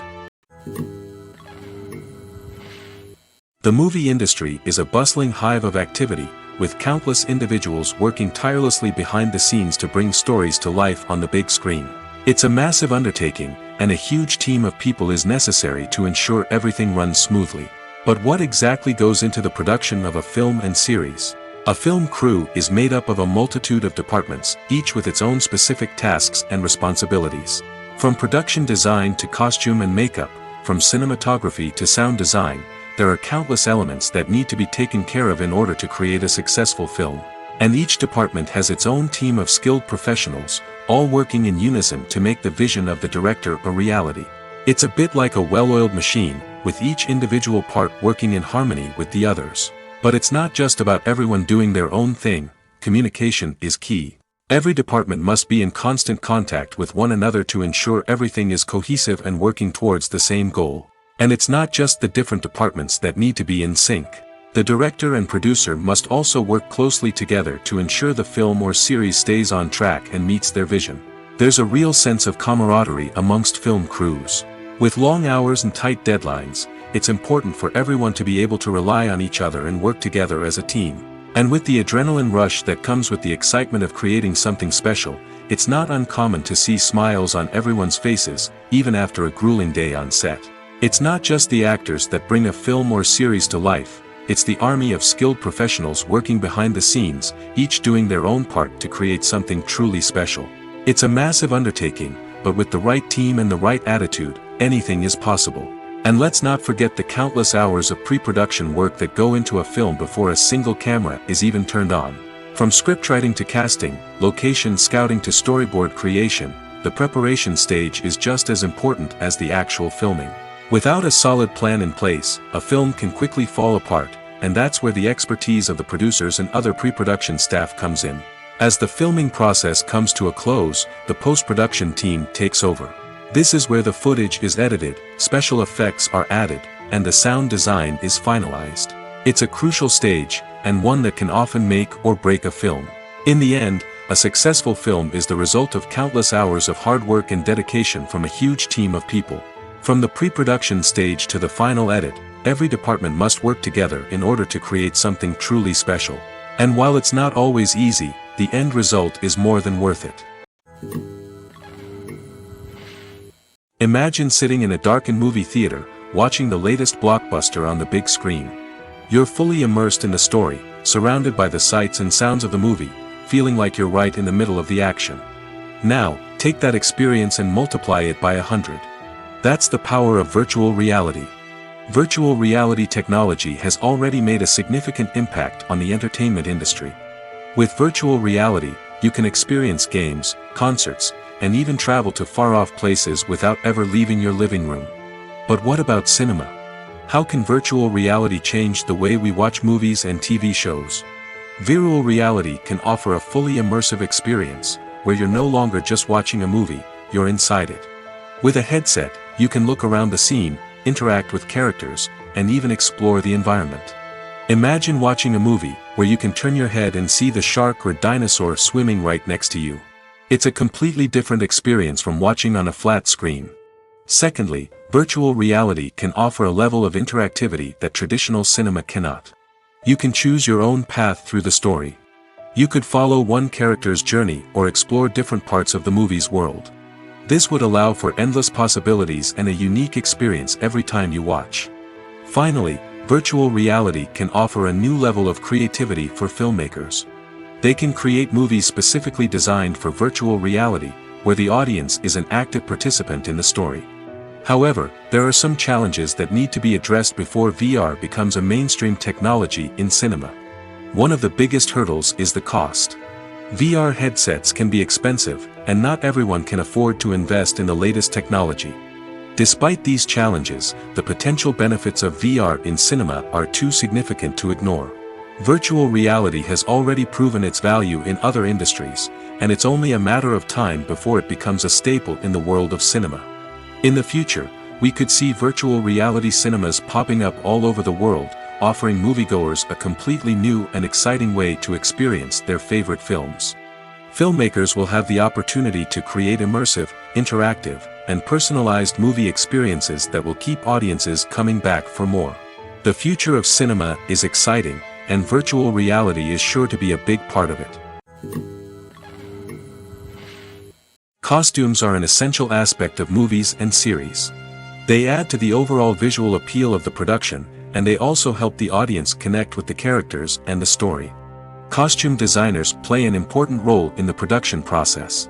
The movie industry is a bustling hive of activity, with countless individuals working tirelessly behind the scenes to bring stories to life on the big screen. It's a massive undertaking, and a huge team of people is necessary to ensure everything runs smoothly. But what exactly goes into the production of a film and series? A film crew is made up of a multitude of departments, each with its own specific tasks and responsibilities. From production design to costume and makeup, from cinematography to sound design, there are countless elements that need to be taken care of in order to create a successful film. And each department has its own team of skilled professionals, all working in unison to make the vision of the director a reality. It's a bit like a well-oiled machine, with each individual part working in harmony with the others. But it's not just about everyone doing their own thing. Communication is key. Every department must be in constant contact with one another to ensure everything is cohesive and working towards the same goal. And it's not just the different departments that need to be in sync. The director and producer must also work closely together to ensure the film or series stays on track and meets their vision. There's a real sense of camaraderie amongst film crews. With long hours and tight deadlines, it's important for everyone to be able to rely on each other and work together as a team. And with the adrenaline rush that comes with the excitement of creating something special, it's not uncommon to see smiles on everyone's faces, even after a grueling day on set. It's not just the actors that bring a film or series to life, it's the army of skilled professionals working behind the scenes, each doing their own part to create something truly special. It's a massive undertaking, but with the right team and the right attitude, anything is possible. And let's not forget the countless hours of pre-production work that go into a film before a single camera is even turned on. From scriptwriting to casting, location scouting to storyboard creation, the preparation stage is just as important as the actual filming. Without a solid plan in place, a film can quickly fall apart, and that's where the expertise of the producers and other pre-production staff comes in. As the filming process comes to a close, the post-production team takes over. This is where the footage is edited, special effects are added, and the sound design is finalized. It's a crucial stage, and one that can often make or break a film. In the end, a successful film is the result of countless hours of hard work and dedication from a huge team of people. From the pre-production stage to the final edit, every department must work together in order to create something truly special. And while it's not always easy, the end result is more than worth it. Imagine sitting in a darkened movie theater, watching the latest blockbuster on the big screen. You're fully immersed in the story, surrounded by the sights and sounds of the movie, feeling like you're right in the middle of the action. Now, take that experience and multiply it by 100. That's the power of virtual reality. Virtual reality technology has already made a significant impact on the entertainment industry. With virtual reality, you can experience games, concerts, and even travel to far-off places without ever leaving your living room. But what about cinema? How can virtual reality change the way we watch movies and TV shows? Virtual reality can offer a fully immersive experience, where you're no longer just watching a movie, you're inside it. With a headset, you can look around the scene, interact with characters, and even explore the environment. Imagine watching a movie where you can turn your head and see the shark or dinosaur swimming right next to you. It's a completely different experience from watching on a flat screen. Secondly, virtual reality can offer a level of interactivity that traditional cinema cannot. You can choose your own path through the story. You could follow one character's journey or explore different parts of the movie's world. This would allow for endless possibilities and a unique experience every time you watch. Finally, virtual reality can offer a new level of creativity for filmmakers. They can create movies specifically designed for virtual reality, where the audience is an active participant in the story. However, there are some challenges that need to be addressed before VR becomes a mainstream technology in cinema. One of the biggest hurdles is the cost. VR headsets can be expensive, and not everyone can afford to invest in the latest technology. Despite these challenges, the potential benefits of VR in cinema are too significant to ignore. Virtual reality has already proven its value in other industries, and it's only a matter of time before it becomes a staple in the world of cinema. In the future, we could see virtual reality cinemas popping up all over the world, offering moviegoers a completely new and exciting way to experience their favorite films. Filmmakers will have the opportunity to create immersive, interactive, and personalized movie experiences that will keep audiences coming back for more. The future of cinema is exciting, and virtual reality is sure to be a big part of it. Costumes are an essential aspect of movies and series. They add to the overall visual appeal of the production, and they also help the audience connect with the characters and the story. Costume designers play an important role in the production process.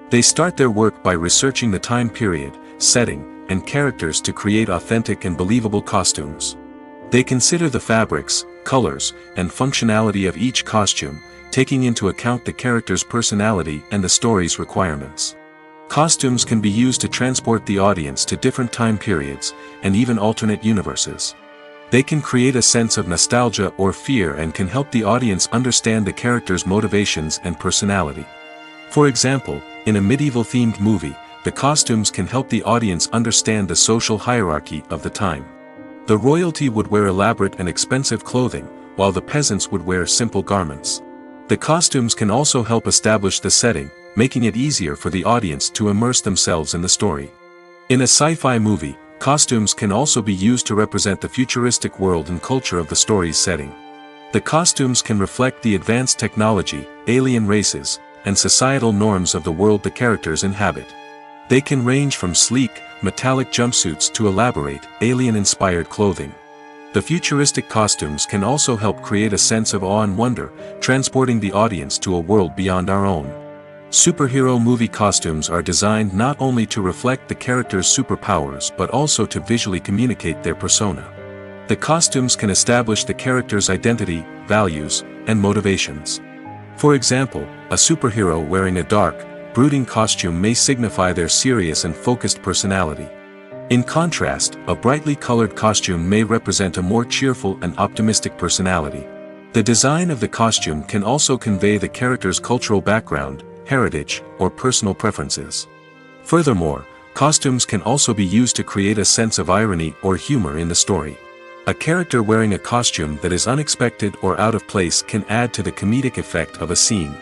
They start their work by researching the time period, setting, and characters to create authentic and believable costumes. They consider the fabrics, colors, and functionality of each costume, taking into account the character's personality and the story's requirements. Costumes can be used to transport the audience to different time periods, and even alternate universes. They can create a sense of nostalgia or fear and can help the audience understand the character's motivations and personality. For example, in a medieval-themed movie, the costumes can help the audience understand the social hierarchy of the time. The royalty would wear elaborate and expensive clothing, while the peasants would wear simple garments. The costumes can also help establish the setting, making it easier for the audience to immerse themselves in the story. In a sci-fi movie, costumes can also be used to represent the futuristic world and culture of the story's setting. The costumes can reflect the advanced technology, alien races, and societal norms of the world the characters inhabit. They can range from sleek, metallic jumpsuits to elaborate, alien-inspired clothing. The futuristic costumes can also help create a sense of awe and wonder, transporting the audience to a world beyond our own. Superhero movie costumes are designed not only to reflect the character's superpowers but also to visually communicate their persona. The costumes can establish the character's identity, values, and motivations. For example, a superhero wearing a dark, brooding costume may signify their serious and focused personality. In contrast, a brightly colored costume may represent a more cheerful and optimistic personality. The design of the costume can also convey the character's cultural background, heritage, or personal preferences. Furthermore, costumes can also be used to create a sense of irony or humor in the story. A character wearing a costume that is unexpected or out of place can add to the comedic effect of a scene.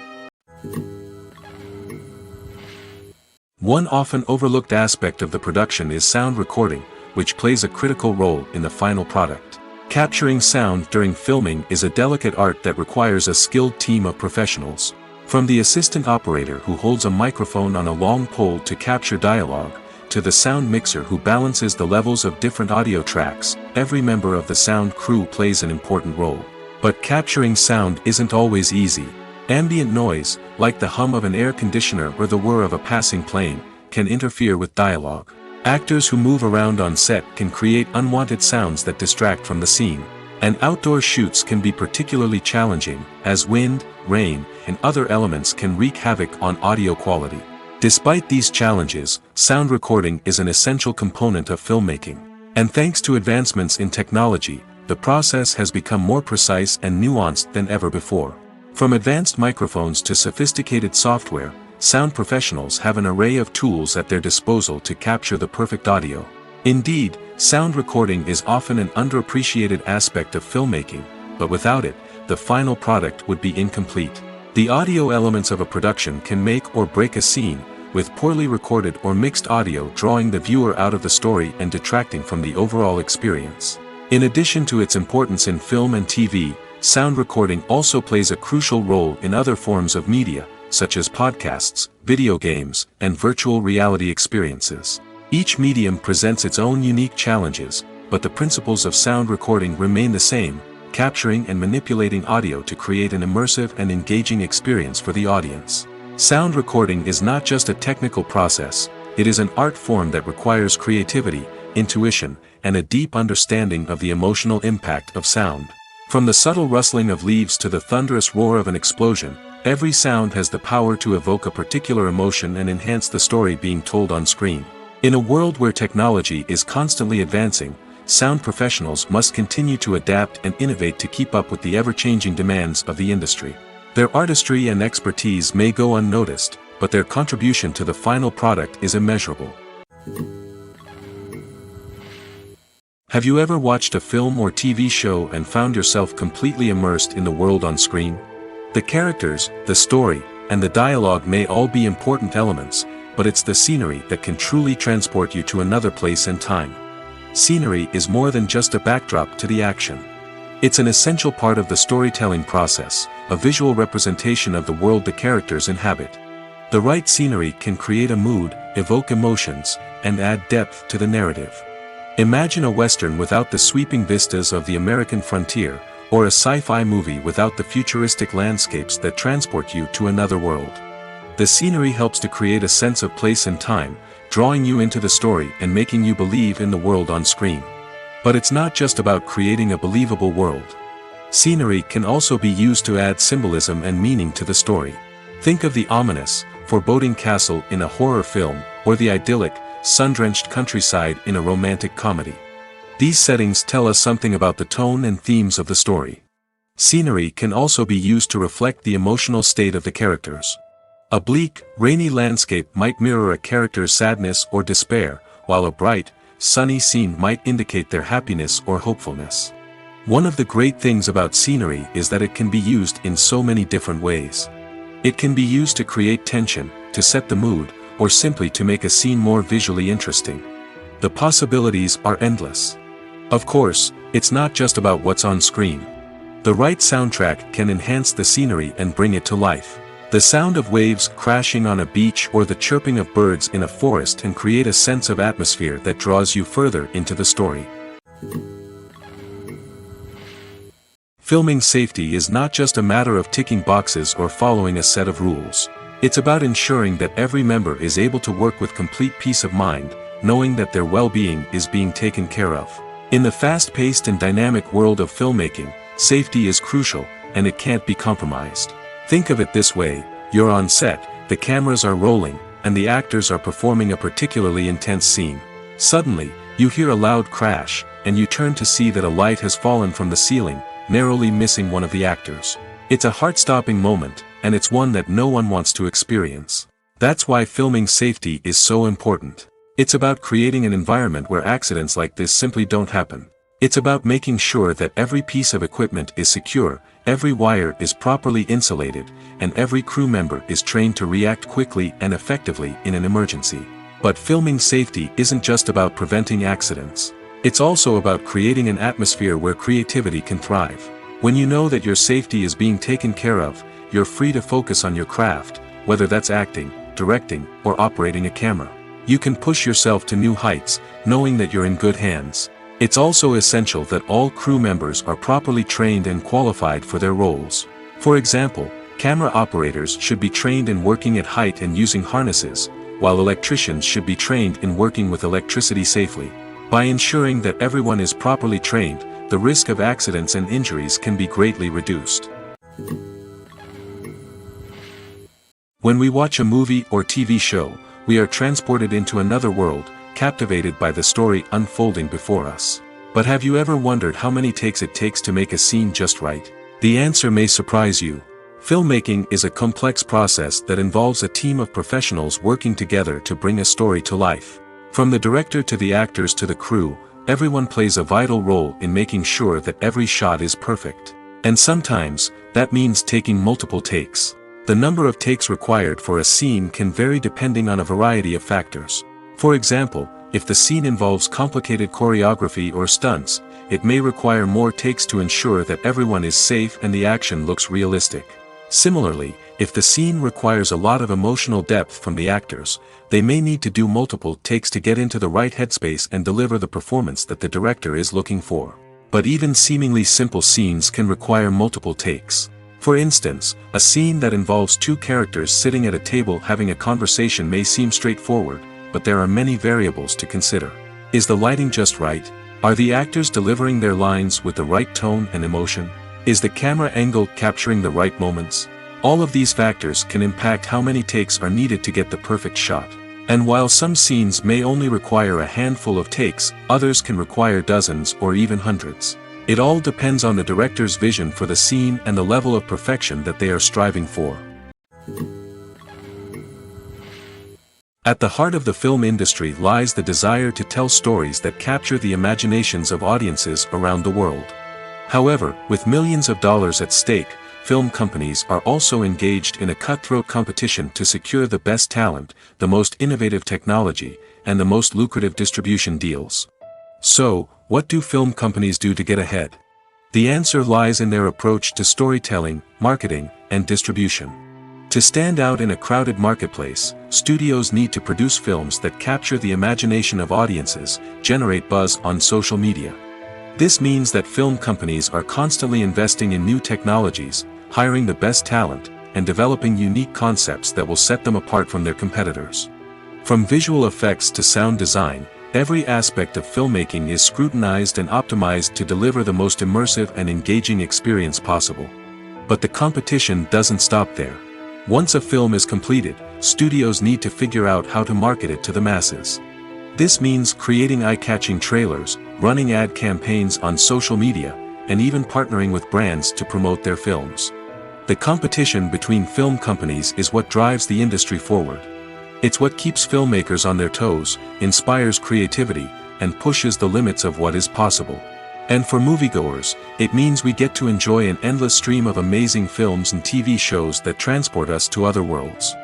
One often overlooked aspect of the production is sound recording, which plays a critical role in the final product. Capturing sound during filming is a delicate art that requires a skilled team of professionals. From the assistant operator who holds a microphone on a long pole to capture dialogue, to the sound mixer who balances the levels of different audio tracks, every member of the sound crew plays an important role. But capturing sound isn't always easy. Ambient noise, like the hum of an air conditioner or the whir of a passing plane, can interfere with dialogue. Actors who move around on set can create unwanted sounds that distract from the scene. And outdoor shoots can be particularly challenging, as wind, rain, and other elements can wreak havoc on audio quality. Despite these challenges, sound recording is an essential component of filmmaking. And thanks to advancements in technology, the process has become more precise and nuanced than ever before. From advanced microphones to sophisticated software, sound professionals have an array of tools at their disposal to capture the perfect audio. Indeed, Sound recording is often an underappreciated aspect of filmmaking, but without it, the final product would be incomplete. The audio elements of a production can make or break a scene, with poorly recorded or mixed audio drawing the viewer out of the story and detracting from the overall experience. In addition to its importance in film and TV, sound recording also plays a crucial role in other forms of media, such as podcasts, video games, and virtual reality experiences. Each medium presents its own unique challenges, but the principles of sound recording remain the same, capturing and manipulating audio to create an immersive and engaging experience for the audience. Sound recording is not just a technical process, it is an art form that requires creativity, intuition, and a deep understanding of the emotional impact of sound. From the subtle rustling of leaves to the thunderous roar of an explosion, every sound has the power to evoke a particular emotion and enhance the story being told on screen. In a world where technology is constantly advancing, sound professionals must continue to adapt and innovate to keep up with the ever-changing demands of the industry. Their artistry and expertise may go unnoticed, but their contribution to the final product is immeasurable. Have you ever watched a film or TV show and found yourself completely immersed in the world on screen? The characters, the story, and the dialogue may all be important elements, but it's the scenery that can truly transport you to another place and time. Scenery is more than just a backdrop to the action. It's an essential part of the storytelling process, a visual representation of the world the characters inhabit. The right scenery can create a mood, evoke emotions, and add depth to the narrative. Imagine a Western without the sweeping vistas of the American frontier, or a sci-fi movie without the futuristic landscapes that transport you to another world. The scenery helps to create a sense of place and time, drawing you into the story and making you believe in the world on screen. But it's not just about creating a believable world. Scenery can also be used to add symbolism and meaning to the story. Think of the ominous, foreboding castle in a horror film, or the idyllic, sun-drenched countryside in a romantic comedy. These settings tell us something about the tone and themes of the story. Scenery can also be used to reflect the emotional state of the characters. A bleak, rainy landscape might mirror a character's sadness or despair, while a bright, sunny scene might indicate their happiness or hopefulness. One of the great things about scenery is that it can be used in so many different ways. It can be used to create tension, to set the mood, or simply to make a scene more visually interesting. The possibilities are endless. Of course, it's not just about what's on screen. The right soundtrack can enhance the scenery and bring it to life. The sound of waves crashing on a beach or the chirping of birds in a forest can create a sense of atmosphere that draws you further into the story. Filming safety is not just a matter of ticking boxes or following a set of rules. It's about ensuring that every member is able to work with complete peace of mind, knowing that their well-being is being taken care of. In the fast-paced and dynamic world of filmmaking, safety is crucial, and it can't be compromised. Think of it this way: you're on set, the cameras are rolling, and the actors are performing a particularly intense scene. Suddenly, you hear a loud crash, and you turn to see that a light has fallen from the ceiling, narrowly missing one of the actors. It's a heart-stopping moment, and it's one that no one wants to experience. That's why filming safety is so important. It's about creating an environment where accidents like this simply don't happen. It's about making sure that every piece of equipment is secure, every wire is properly insulated, and every crew member is trained to react quickly and effectively in an emergency. But filming safety isn't just about preventing accidents. It's also about creating an atmosphere where creativity can thrive. When you know that your safety is being taken care of, you're free to focus on your craft, whether that's acting, directing, or operating a camera. You can push yourself to new heights, knowing that you're in good hands. It's also essential that all crew members are properly trained and qualified for their roles. For example, camera operators should be trained in working at height and using harnesses, while electricians should be trained in working with electricity safely. By ensuring that everyone is properly trained, the risk of accidents and injuries can be greatly reduced. When we watch a movie or TV show, we are transported into another world, captivated by the story unfolding before us. But have you ever wondered how many takes it takes to make a scene just right? The answer may surprise you. Filmmaking is a complex process that involves a team of professionals working together to bring a story to life. From the director to the actors to the crew, Everyone plays a vital role in making sure that every shot is perfect. And sometimes, that means taking multiple takes. The number of takes required for a scene can vary depending on a variety of factors. For example, if the scene involves complicated choreography or stunts, it may require more takes to ensure that everyone is safe and the action looks realistic. Similarly, if the scene requires a lot of emotional depth from the actors, they may need to do multiple takes to get into the right headspace and deliver the performance that the director is looking for. But even seemingly simple scenes can require multiple takes. For instance, a scene that involves two characters sitting at a table having a conversation may seem straightforward, but there are many variables to consider. Is the lighting just right? Are the actors delivering their lines with the right tone and emotion? Is the camera angle capturing the right moments? All of these factors can impact how many takes are needed to get the perfect shot. And while some scenes may only require a handful of takes, others can require dozens or even hundreds. It all depends on the director's vision for the scene and the level of perfection that they are striving for. At the heart of the film industry lies the desire to tell stories that capture the imaginations of audiences around the world. However, with millions of dollars at stake, film companies are also engaged in a cutthroat competition to secure the best talent, the most innovative technology, and the most lucrative distribution deals. So, what do film companies do to get ahead? The answer lies in their approach to storytelling, marketing, and distribution. To stand out in a crowded marketplace, studios need to produce films that capture the imagination of audiences, generate buzz on social media. This means that film companies are constantly investing in new technologies, hiring the best talent, and developing unique concepts that will set them apart from their competitors. From visual effects to sound design, every aspect of filmmaking is scrutinized and optimized to deliver the most immersive and engaging experience possible. But the competition doesn't stop there. Once a film is completed, studios need to figure out how to market it to the masses. This means creating eye-catching trailers, running ad campaigns on social media, and even partnering with brands to promote their films. The competition between film companies is what drives the industry forward. It's what keeps filmmakers on their toes, inspires creativity, and pushes the limits of what is possible. And for moviegoers, it means we get to enjoy an endless stream of amazing films and TV shows that transport us to other worlds.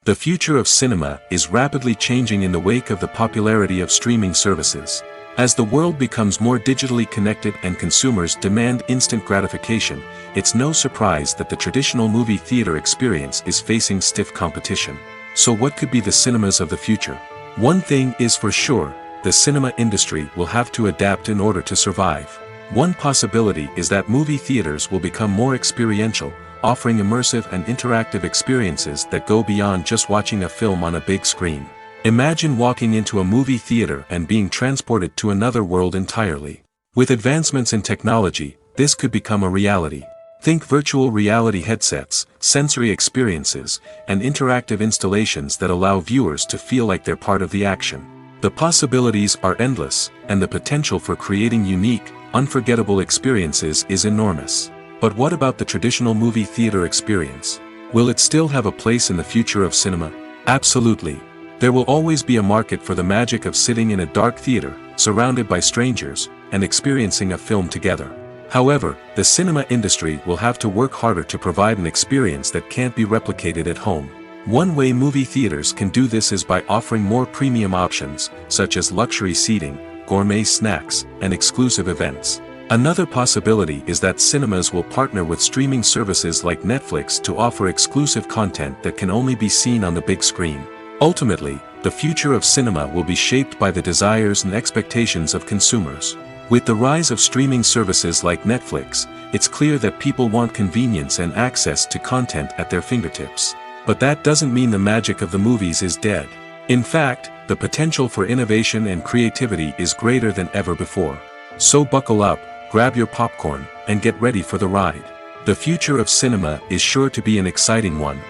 The future of cinema is rapidly changing in the wake of the popularity of streaming services. As the world becomes more digitally connected and consumers demand instant gratification, it's no surprise that the traditional movie theater experience is facing stiff competition. So what could be the cinemas of the future? One thing is for sure, the cinema industry will have to adapt in order to survive. One possibility is that movie theaters will become more experiential, offering immersive and interactive experiences that go beyond just watching a film on a big screen. Imagine walking into a movie theater and being transported to another world entirely. With advancements in technology, this could become a reality. Think virtual reality headsets, sensory experiences, and interactive installations that allow viewers to feel like they're part of the action. The possibilities are endless, and the potential for creating unique, unforgettable experiences is enormous. But what about the traditional movie theater experience? Will it still have a place in the future of cinema? Absolutely. There will always be a market for the magic of sitting in a dark theater, surrounded by strangers, and experiencing a film together. However, the cinema industry will have to work harder to provide an experience that can't be replicated at home. One way movie theaters can do this is by offering more premium options, such as luxury seating, gourmet snacks, and exclusive events. Another possibility is that cinemas will partner with streaming services like Netflix to offer exclusive content that can only be seen on the big screen. Ultimately, the future of cinema will be shaped by the desires and expectations of consumers. With the rise of streaming services like Netflix, it's clear that people want convenience and access to content at their fingertips. But that doesn't mean the magic of the movies is dead. In fact, the potential for innovation and creativity is greater than ever before. So buckle up, grab your popcorn, and get ready for the ride. The future of cinema is sure to be an exciting one.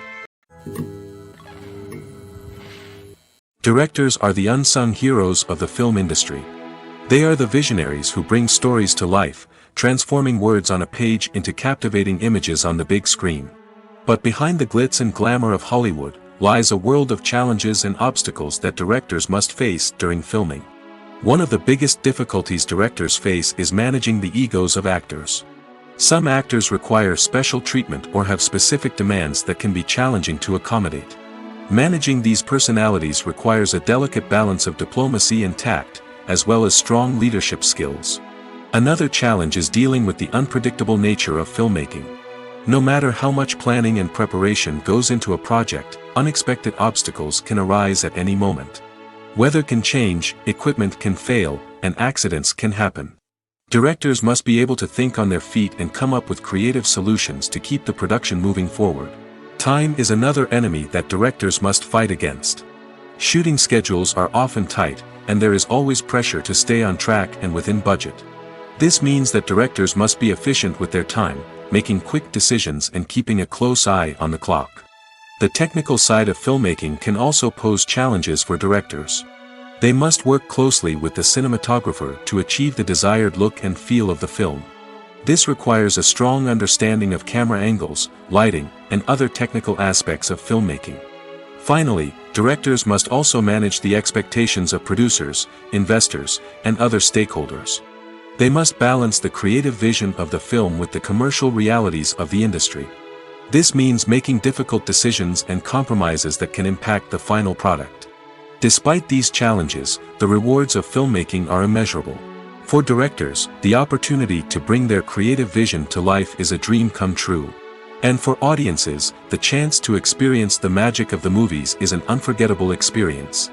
Directors are the unsung heroes of the film industry. They are the visionaries who bring stories to life, transforming words on a page into captivating images on the big screen. But behind the glitz and glamour of Hollywood, lies a world of challenges and obstacles that directors must face during filming. One of the biggest difficulties directors face is managing the egos of actors. Some actors require special treatment or have specific demands that can be challenging to accommodate. Managing these personalities requires a delicate balance of diplomacy and tact, as well as strong leadership skills. Another challenge is dealing with the unpredictable nature of filmmaking. No matter how much planning and preparation goes into a project, unexpected obstacles can arise at any moment. Weather can change, equipment can fail, and accidents can happen. Directors must be able to think on their feet and come up with creative solutions to keep the production moving forward. Time is another enemy that directors must fight against. Shooting schedules are often tight, and there is always pressure to stay on track and within budget. This means that directors must be efficient with their time, making quick decisions and keeping a close eye on the clock. The technical side of filmmaking can also pose challenges for directors. They must work closely with the cinematographer to achieve the desired look and feel of the film. This requires a strong understanding of camera angles, lighting, and other technical aspects of filmmaking. Finally, directors must also manage the expectations of producers, investors, and other stakeholders. They must balance the creative vision of the film with the commercial realities of the industry. This means making difficult decisions and compromises that can impact the final product. Despite these challenges, the rewards of filmmaking are immeasurable. For directors, the opportunity to bring their creative vision to life is a dream come true. And for audiences, the chance to experience the magic of the movies is an unforgettable experience.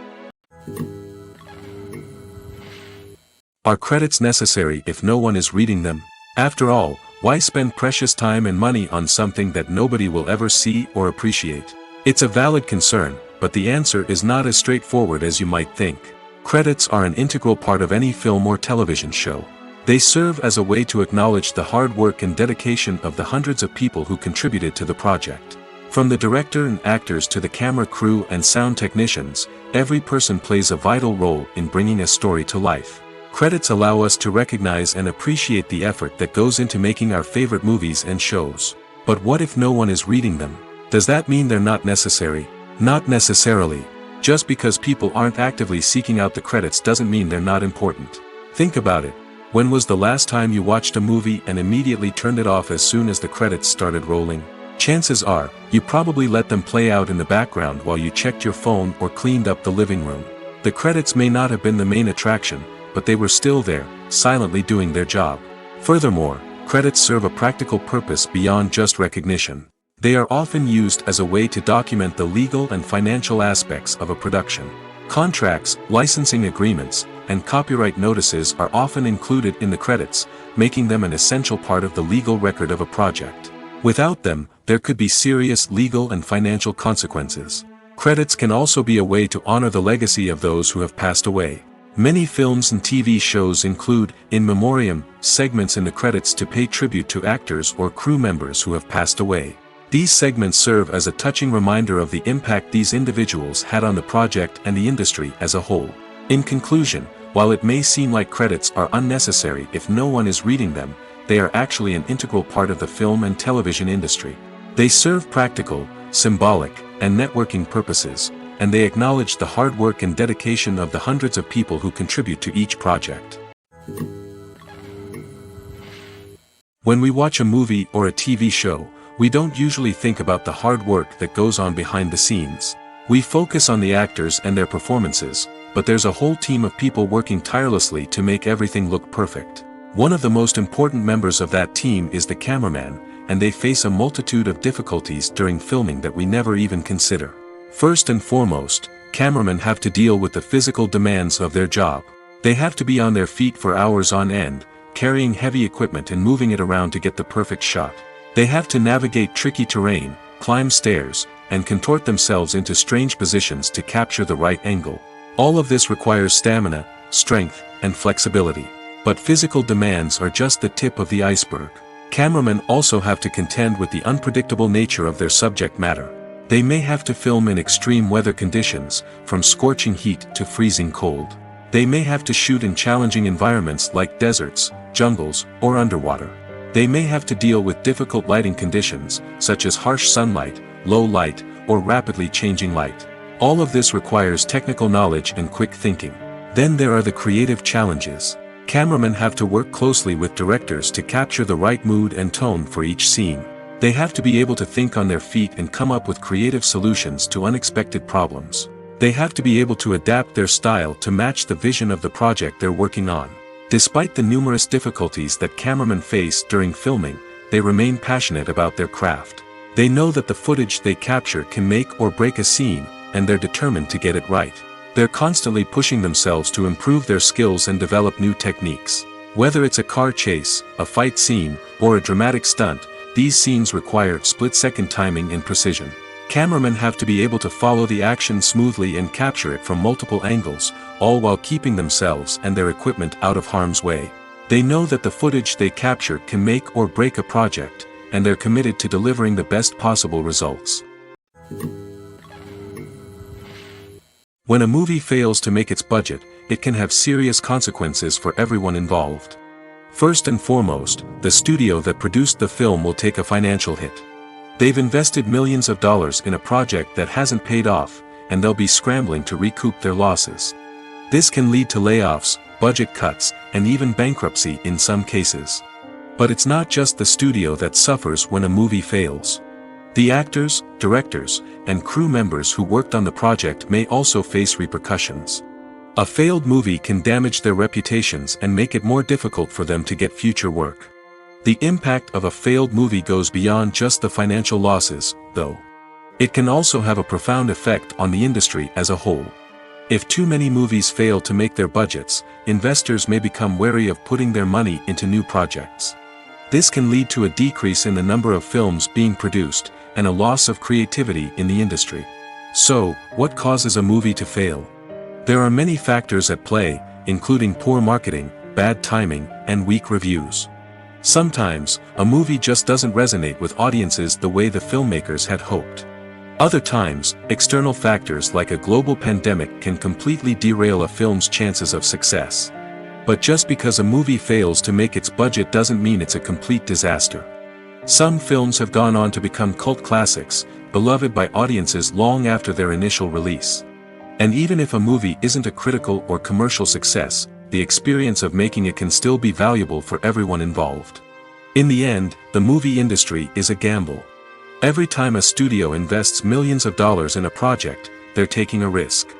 Are credits necessary if no one is reading them? After all, why spend precious time and money on something that nobody will ever see or appreciate? It's a valid concern, but the answer is not as straightforward as you might think. Credits are an integral part of any film or television show. They serve as a way to acknowledge the hard work and dedication of the hundreds of people who contributed to the project. From the director and actors to the camera crew and sound technicians, every person plays a vital role in bringing a story to life. Credits allow us to recognize and appreciate the effort that goes into making our favorite movies and shows. But what if no one is reading them? Does that mean they're not necessary? Not necessarily. Just because people aren't actively seeking out the credits doesn't mean they're not important. Think about it. When was the last time you watched a movie and immediately turned it off as soon as the credits started rolling? Chances are, you probably let them play out in the background while you checked your phone or cleaned up the living room. The credits may not have been the main attraction, but they were still there, silently doing their job. Furthermore, credits serve a practical purpose beyond just recognition. They are often used as a way to document the legal and financial aspects of a production. Contracts, licensing agreements, and copyright notices are often included in the credits, making them an essential part of the legal record of a project. Without them, there could be serious legal and financial consequences. Credits can also be a way to honor the legacy of those who have passed away. Many films and TV shows include, in memoriam, segments in the credits to pay tribute to actors or crew members who have passed away. These segments serve as a touching reminder of the impact these individuals had on the project and the industry as a whole. In conclusion, while it may seem like credits are unnecessary if no one is reading them, they are actually an integral part of the film and television industry. They serve practical, symbolic, and networking purposes, and they acknowledge the hard work and dedication of the hundreds of people who contribute to each project. When we watch a movie or a TV show, we don't usually think about the hard work that goes on behind the scenes. We focus on the actors and their performances, but there's a whole team of people working tirelessly to make everything look perfect. One of the most important members of that team is the cameraman, and they face a multitude of difficulties during filming that we never even consider. First and foremost, cameramen have to deal with the physical demands of their job. They have to be on their feet for hours on end, carrying heavy equipment and moving it around to get the perfect shot. They have to navigate tricky terrain, climb stairs, and contort themselves into strange positions to capture the right angle. All of this requires stamina, strength, and flexibility. But physical demands are just the tip of the iceberg. Cameramen also have to contend with the unpredictable nature of their subject matter. They may have to film in extreme weather conditions, from scorching heat to freezing cold. They may have to shoot in challenging environments like deserts, jungles, or underwater. They may have to deal with difficult lighting conditions, such as harsh sunlight, low light, or rapidly changing light. All of this requires technical knowledge and quick thinking. Then there are the creative challenges. Cameramen have to work closely with directors to capture the right mood and tone for each scene. They have to be able to think on their feet and come up with creative solutions to unexpected problems. They have to be able to adapt their style to match the vision of the project they're working on. Despite the numerous difficulties that cameramen face during filming, they remain passionate about their craft. They know that the footage they capture can make or break a scene, and they're determined to get it right. They're constantly pushing themselves to improve their skills and develop new techniques. Whether it's a car chase, a fight scene, or a dramatic stunt, these scenes require split-second timing and precision. Cameramen have to be able to follow the action smoothly and capture it from multiple angles, all while keeping themselves and their equipment out of harm's way. They know that the footage they capture can make or break a project, and they're committed to delivering the best possible results. When a movie fails to make its budget, it can have serious consequences for everyone involved. First and foremost, the studio that produced the film will take a financial hit. They've invested millions of dollars in a project that hasn't paid off, and they'll be scrambling to recoup their losses. This can lead to layoffs, budget cuts, and even bankruptcy in some cases. But it's not just the studio that suffers when a movie fails. The actors, directors, and crew members who worked on the project may also face repercussions. A failed movie can damage their reputations and make it more difficult for them to get future work. The impact of a failed movie goes beyond just the financial losses, though. It can also have a profound effect on the industry as a whole. If too many movies fail to make their budgets, investors may become wary of putting their money into new projects. This can lead to a decrease in the number of films being produced, and a loss of creativity in the industry. So, what causes a movie to fail? There are many factors at play, including poor marketing, bad timing, and weak reviews. Sometimes, a movie just doesn't resonate with audiences the way the filmmakers had hoped. Other times, external factors like a global pandemic can completely derail a film's chances of success. But just because a movie fails to make its budget doesn't mean it's a complete disaster. Some films have gone on to become cult classics, beloved by audiences long after their initial release. And even if a movie isn't a critical or commercial success, the experience of making it can still be valuable for everyone involved. In the end, the movie industry is a gamble. Every time a studio invests millions of dollars in a project, they're taking a risk.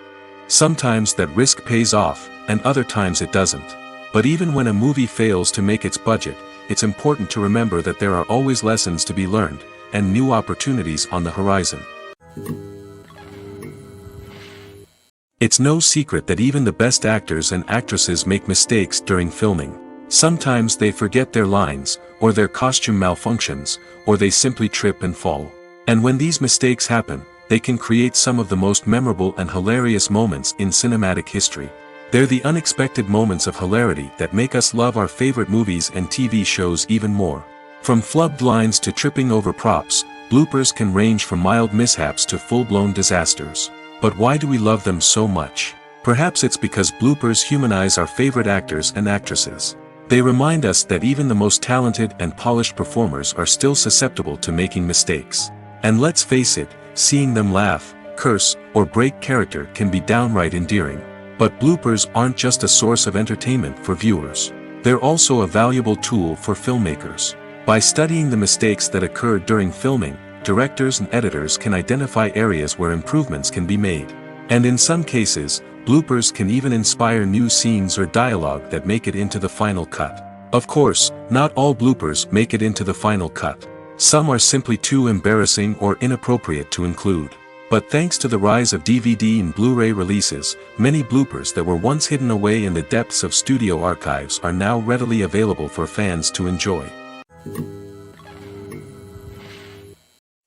Sometimes that risk pays off, and other times it doesn't. But even when a movie fails to make its budget, it's important to remember that there are always lessons to be learned, and new opportunities on the horizon. It's no secret that even the best actors and actresses make mistakes during filming. Sometimes they forget their lines, or their costume malfunctions, or they simply trip and fall. And when these mistakes happen, they can create some of the most memorable and hilarious moments in cinematic history. They're the unexpected moments of hilarity that make us love our favorite movies and TV shows even more. From flubbed lines to tripping over props, bloopers can range from mild mishaps to full-blown disasters. But why do we love them so much? Perhaps it's because bloopers humanize our favorite actors and actresses. They remind us that even the most talented and polished performers are still susceptible to making mistakes. And let's face it, seeing them laugh, curse, or break character can be downright endearing. But bloopers aren't just a source of entertainment for viewers. They're also a valuable tool for filmmakers. By studying the mistakes that occurred during filming, directors and editors can identify areas where improvements can be made. And in some cases, bloopers can even inspire new scenes or dialogue that make it into the final cut. Of course, not all bloopers make it into the final cut. Some are simply too embarrassing or inappropriate to include. But thanks to the rise of DVD and Blu-ray releases, many bloopers that were once hidden away in the depths of studio archives are now readily available for fans to enjoy.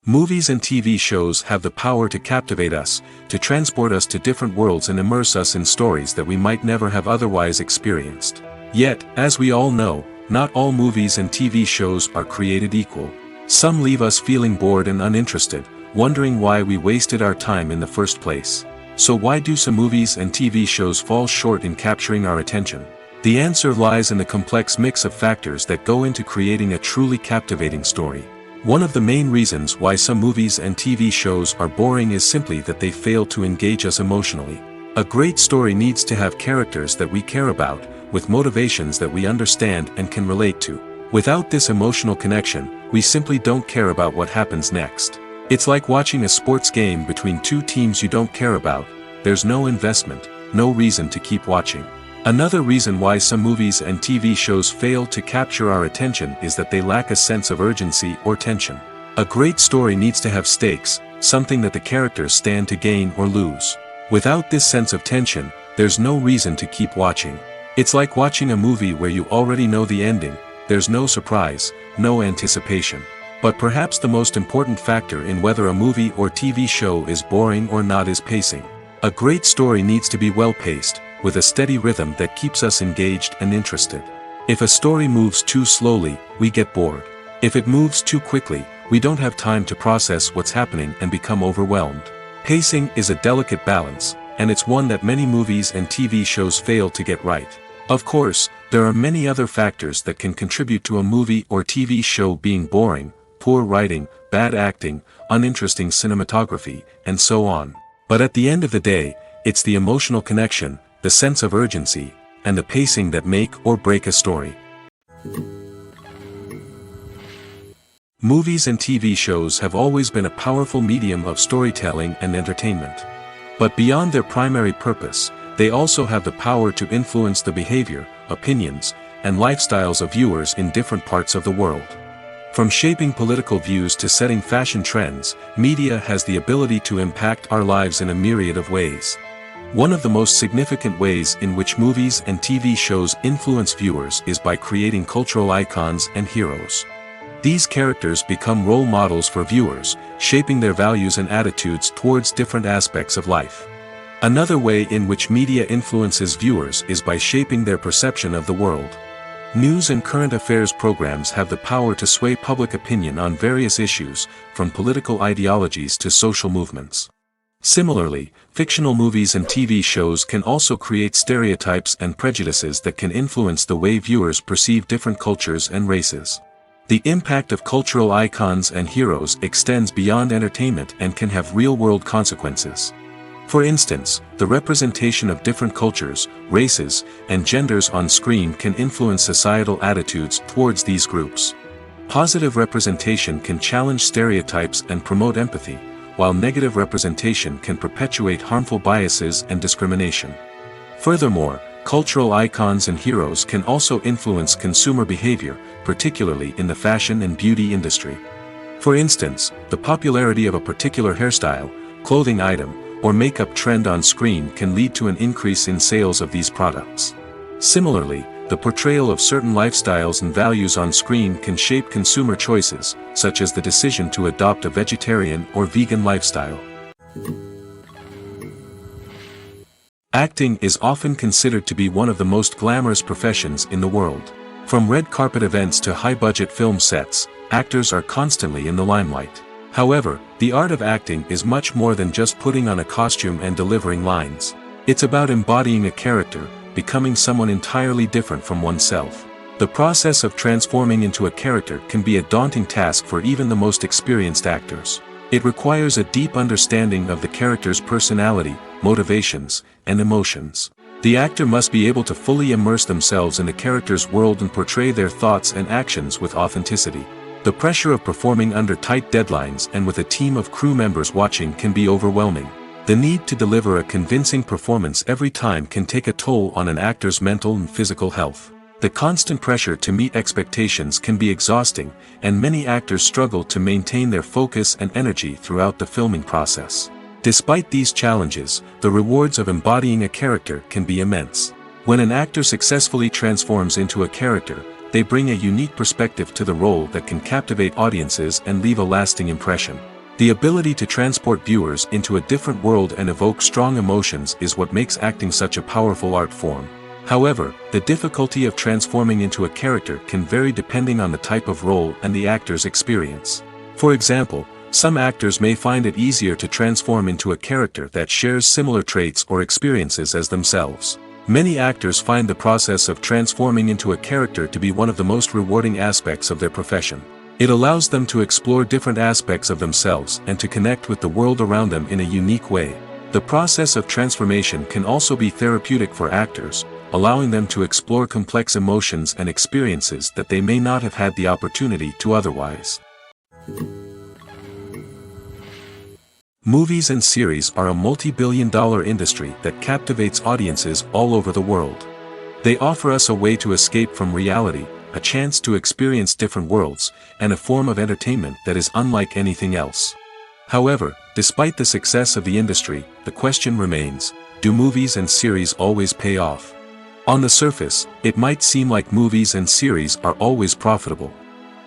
Movies and TV shows have the power to captivate us, to transport us to different worlds and immerse us in stories that we might never have otherwise experienced. Yet, as we all know, not all movies and TV shows are created equal. Some leave us feeling bored and uninterested, wondering why we wasted our time in the first place. So why do some movies and TV shows fall short in capturing our attention? The answer lies in the complex mix of factors that go into creating a truly captivating story. One of the main reasons why some movies and TV shows are boring is simply that they fail to engage us emotionally. A great story needs to have characters that we care about, with motivations that we understand and can relate to. Without this emotional connection, we simply don't care about what happens next. It's like watching a sports game between two teams you don't care about. There's no investment, no reason to keep watching. Another reason why some movies and TV shows fail to capture our attention is that they lack a sense of urgency or tension. A great story needs to have stakes, something that the characters stand to gain or lose. Without this sense of tension, there's no reason to keep watching. It's like watching a movie where you already know the ending. There's no surprise, no anticipation. But perhaps the most important factor in whether a movie or TV show is boring or not is pacing. A great story needs to be well-paced, with a steady rhythm that keeps us engaged and interested. If a story moves too slowly, we get bored. If it moves too quickly, we don't have time to process what's happening and become overwhelmed. Pacing is a delicate balance, and it's one that many movies and TV shows fail to get right. Of course, there are many other factors that can contribute to a movie or TV show being boring: poor writing, bad acting, uninteresting cinematography, and so on. But at the end of the day, it's the emotional connection, the sense of urgency, and the pacing that make or break a story. Movies and TV shows have always been a powerful medium of storytelling and entertainment. But beyond their primary purpose, they also have the power to influence the behavior, opinions, and lifestyles of viewers in different parts of the world. From shaping political views to setting fashion trends, media has the ability to impact our lives in a myriad of ways. One of the most significant ways in which movies and TV shows influence viewers is by creating cultural icons and heroes. These characters become role models for viewers, shaping their values and attitudes towards different aspects of life. Another way in which media influences viewers is by shaping their perception of the world. News and current affairs programs have the power to sway public opinion on various issues, from political ideologies to social movements. Similarly, fictional movies and TV shows can also create stereotypes and prejudices that can influence the way viewers perceive different cultures and races. The impact of cultural icons and heroes extends beyond entertainment and can have real-world consequences. For instance, the representation of different cultures, races, and genders on screen can influence societal attitudes towards these groups. Positive representation can challenge stereotypes and promote empathy, while negative representation can perpetuate harmful biases and discrimination. Furthermore, cultural icons and heroes can also influence consumer behavior, particularly in the fashion and beauty industry. For instance, the popularity of a particular hairstyle, clothing item, or makeup trend on screen can lead to an increase in sales of these products. Similarly, the portrayal of certain lifestyles and values on screen can shape consumer choices, such as the decision to adopt a vegetarian or vegan lifestyle. Acting is often considered to be one of the most glamorous professions in the world. From red carpet events to high-budget film sets, actors are constantly in the limelight. However, the art of acting is much more than just putting on a costume and delivering lines. It's about embodying a character, becoming someone entirely different from oneself. The process of transforming into a character can be a daunting task for even the most experienced actors. It requires a deep understanding of the character's personality, motivations, and emotions. The actor must be able to fully immerse themselves in the character's world and portray their thoughts and actions with authenticity. The pressure of performing under tight deadlines and with a team of crew members watching can be overwhelming. The need to deliver a convincing performance every time can take a toll on an actor's mental and physical health. The constant pressure to meet expectations can be exhausting, and many actors struggle to maintain their focus and energy throughout the filming process. Despite these challenges, the rewards of embodying a character can be immense. When an actor successfully transforms into a character, they bring a unique perspective to the role that can captivate audiences and leave a lasting impression. The ability to transport viewers into a different world and evoke strong emotions is what makes acting such a powerful art form. However, the difficulty of transforming into a character can vary depending on the type of role and the actor's experience. For example, some actors may find it easier to transform into a character that shares similar traits or experiences as themselves. Many actors find the process of transforming into a character to be one of the most rewarding aspects of their profession. It allows them to explore different aspects of themselves and to connect with the world around them in a unique way. The process of transformation can also be therapeutic for actors, allowing them to explore complex emotions and experiences that they may not have had the opportunity to otherwise. Movies and series are a multi-billion-dollar industry that captivates audiences all over the world. They offer us a way to escape from reality, a chance to experience different worlds, and a form of entertainment that is unlike anything else. However, despite the success of the industry, the question remains, do movies and series always pay off? On the surface, it might seem like movies and series are always profitable.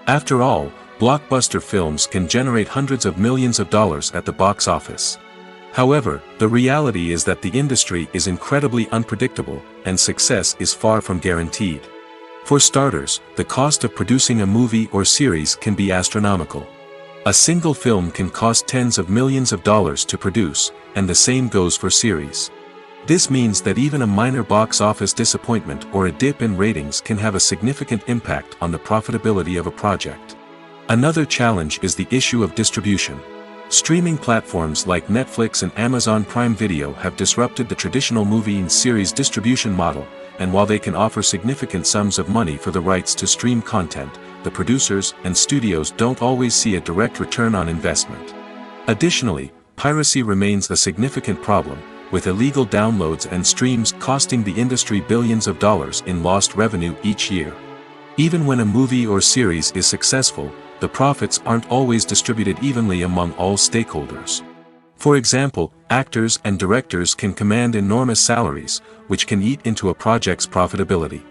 After all, blockbuster films can generate hundreds of millions of dollars at the box office. However, the reality is that the industry is incredibly unpredictable, and success is far from guaranteed. For starters, the cost of producing a movie or series can be astronomical. A single film can cost tens of millions of dollars to produce, and the same goes for series. This means that even a minor box office disappointment or a dip in ratings can have a significant impact on the profitability of a project. Another challenge is the issue of distribution. Streaming platforms like Netflix and Amazon Prime Video have disrupted the traditional movie and series distribution model, and while they can offer significant sums of money for the rights to stream content, the producers and studios don't always see a direct return on investment. Additionally, piracy remains a significant problem, with illegal downloads and streams costing the industry billions of dollars in lost revenue each year. Even when a movie or series is successful, the profits aren't always distributed evenly among all stakeholders. For example, actors and directors can command enormous salaries, which can eat into a project's profitability.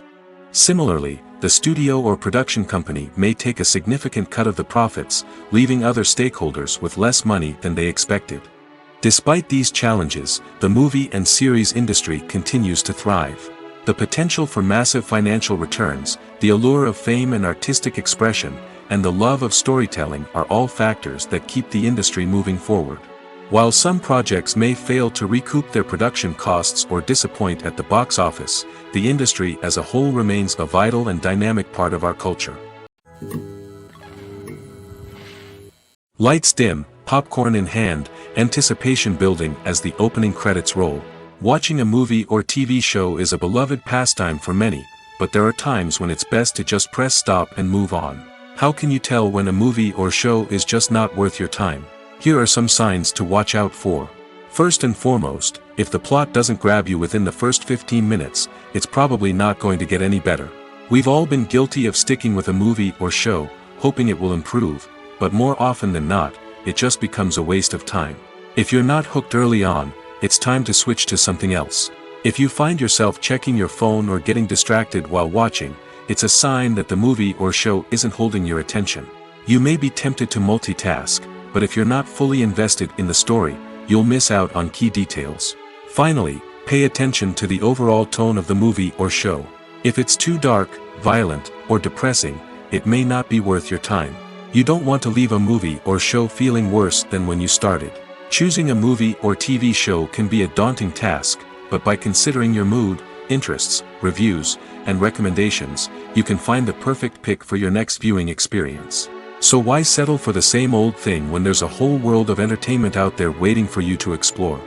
Similarly, the studio or production company may take a significant cut of the profits, leaving other stakeholders with less money than they expected. Despite these challenges, the movie and series industry continues to thrive. The potential for massive financial returns, the allure of fame and artistic expression, and the love of storytelling are all factors that keep the industry moving forward. While some projects may fail to recoup their production costs or disappoint at the box office, the industry as a whole remains a vital and dynamic part of our culture. Lights dim, popcorn in hand, anticipation building as the opening credits roll. Watching a movie or TV show is a beloved pastime for many, but there are times when it's best to just press stop and move on. How can you tell when a movie or show is just not worth your time? Here are some signs to watch out for. First and foremost, if the plot doesn't grab you within the first 15 minutes, it's probably not going to get any better. We've all been guilty of sticking with a movie or show, hoping it will improve, but more often than not, it just becomes a waste of time. If you're not hooked early on, it's time to switch to something else. If you find yourself checking your phone or getting distracted while watching, it's a sign that the movie or show isn't holding your attention. You may be tempted to multitask, but if you're not fully invested in the story, you'll miss out on key details. Finally, pay attention to the overall tone of the movie or show. If it's too dark, violent, or depressing, it may not be worth your time. You don't want to leave a movie or show feeling worse than when you started. Choosing a movie or TV show can be a daunting task, but by considering your mood, interests, reviews, and recommendations, you can find the perfect pick for your next viewing experience. So why settle for the same old thing when there's a whole world of entertainment out there waiting for you to explore?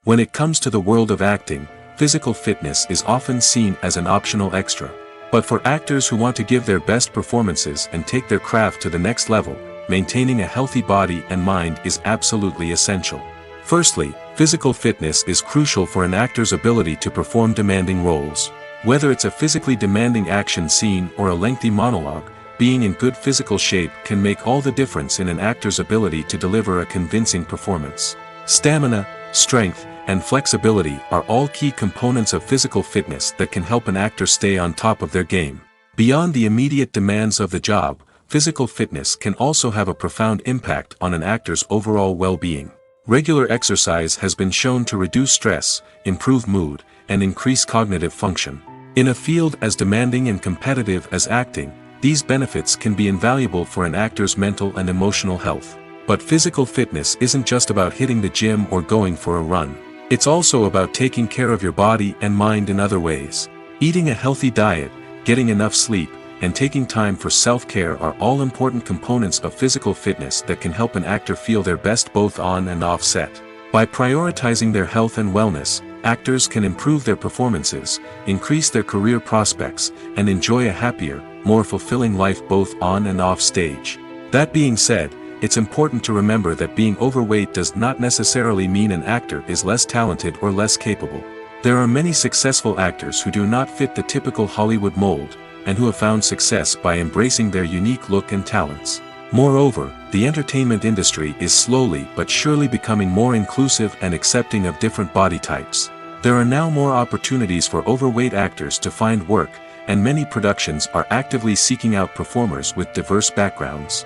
When it comes to the world of acting, physical fitness is often seen as an optional extra. But for actors who want to give their best performances and take their craft to the next level, maintaining a healthy body and mind is absolutely essential. Firstly, physical fitness is crucial for an actor's ability to perform demanding roles. Whether it's a physically demanding action scene or a lengthy monologue, being in good physical shape can make all the difference in an actor's ability to deliver a convincing performance. Stamina, strength, and flexibility are all key components of physical fitness that can help an actor stay on top of their game. Beyond the immediate demands of the job, physical fitness can also have a profound impact on an actor's overall well-being. Regular exercise has been shown to reduce stress, improve mood, and increase cognitive function. In a field as demanding and competitive as acting, these benefits can be invaluable for an actor's mental and emotional health. But physical fitness isn't just about hitting the gym or going for a run. It's also about taking care of your body and mind in other ways. Eating a healthy diet, getting enough sleep, and taking time for self-care are all important components of physical fitness that can help an actor feel their best both on and off set. By prioritizing their health and wellness, actors can improve their performances, increase their career prospects, and enjoy a happier, more fulfilling life both on and off stage. That being said, it's important to remember that being overweight does not necessarily mean an actor is less talented or less capable. There are many successful actors who do not fit the typical Hollywood mold, and who have found success by embracing their unique look and talents. Moreover, the entertainment industry is slowly but surely becoming more inclusive and accepting of different body types. There are now more opportunities for overweight actors to find work, and many productions are actively seeking out performers with diverse backgrounds.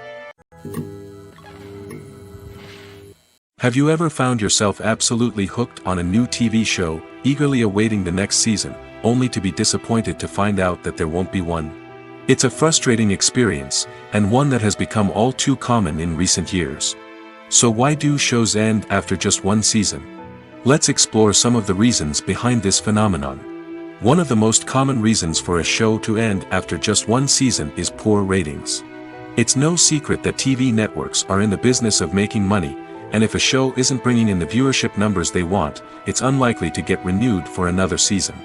Have you ever found yourself absolutely hooked on a new TV show, eagerly awaiting the next season, only to be disappointed to find out that there won't be one? It's a frustrating experience, and one that has become all too common in recent years. So why do shows end after just one season? Let's explore some of the reasons behind this phenomenon. One of the most common reasons for a show to end after just one season is poor ratings. It's no secret that TV networks are in the business of making money, and if a show isn't bringing in the viewership numbers they want, it's unlikely to get renewed for another season.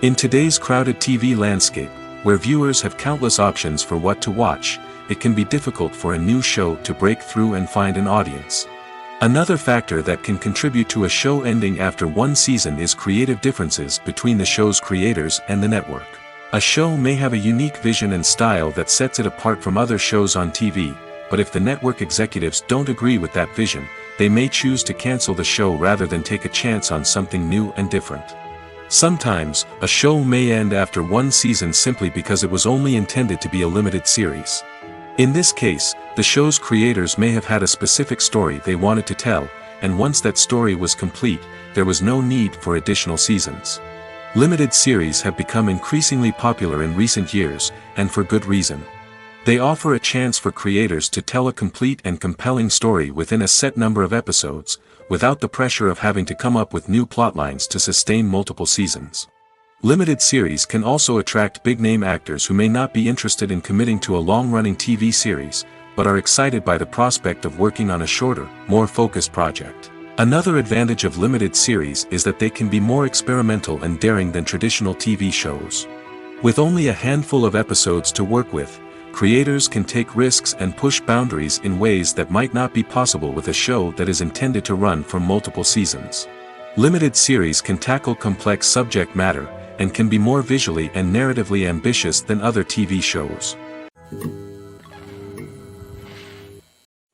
In today's crowded TV landscape, where viewers have countless options for what to watch, it can be difficult for a new show to break through and find an audience. Another factor that can contribute to a show ending after one season is creative differences between the show's creators and the network. A show may have a unique vision and style that sets it apart from other shows on TV, but if the network executives don't agree with that vision, they may choose to cancel the show rather than take a chance on something new and different. Sometimes, a show may end after one season simply because it was only intended to be a limited series. In this case, the show's creators may have had a specific story they wanted to tell, and once that story was complete, there was no need for additional seasons. Limited series have become increasingly popular in recent years, and for good reason. They offer a chance for creators to tell a complete and compelling story within a set number of episodes, without the pressure of having to come up with new plotlines to sustain multiple seasons. Limited series can also attract big-name actors who may not be interested in committing to a long-running TV series, but are excited by the prospect of working on a shorter, more focused project. Another advantage of limited series is that they can be more experimental and daring than traditional TV shows. With only a handful of episodes to work with, creators can take risks and push boundaries in ways that might not be possible with a show that is intended to run for multiple seasons. Limited series can tackle complex subject matter, and can be more visually and narratively ambitious than other TV shows.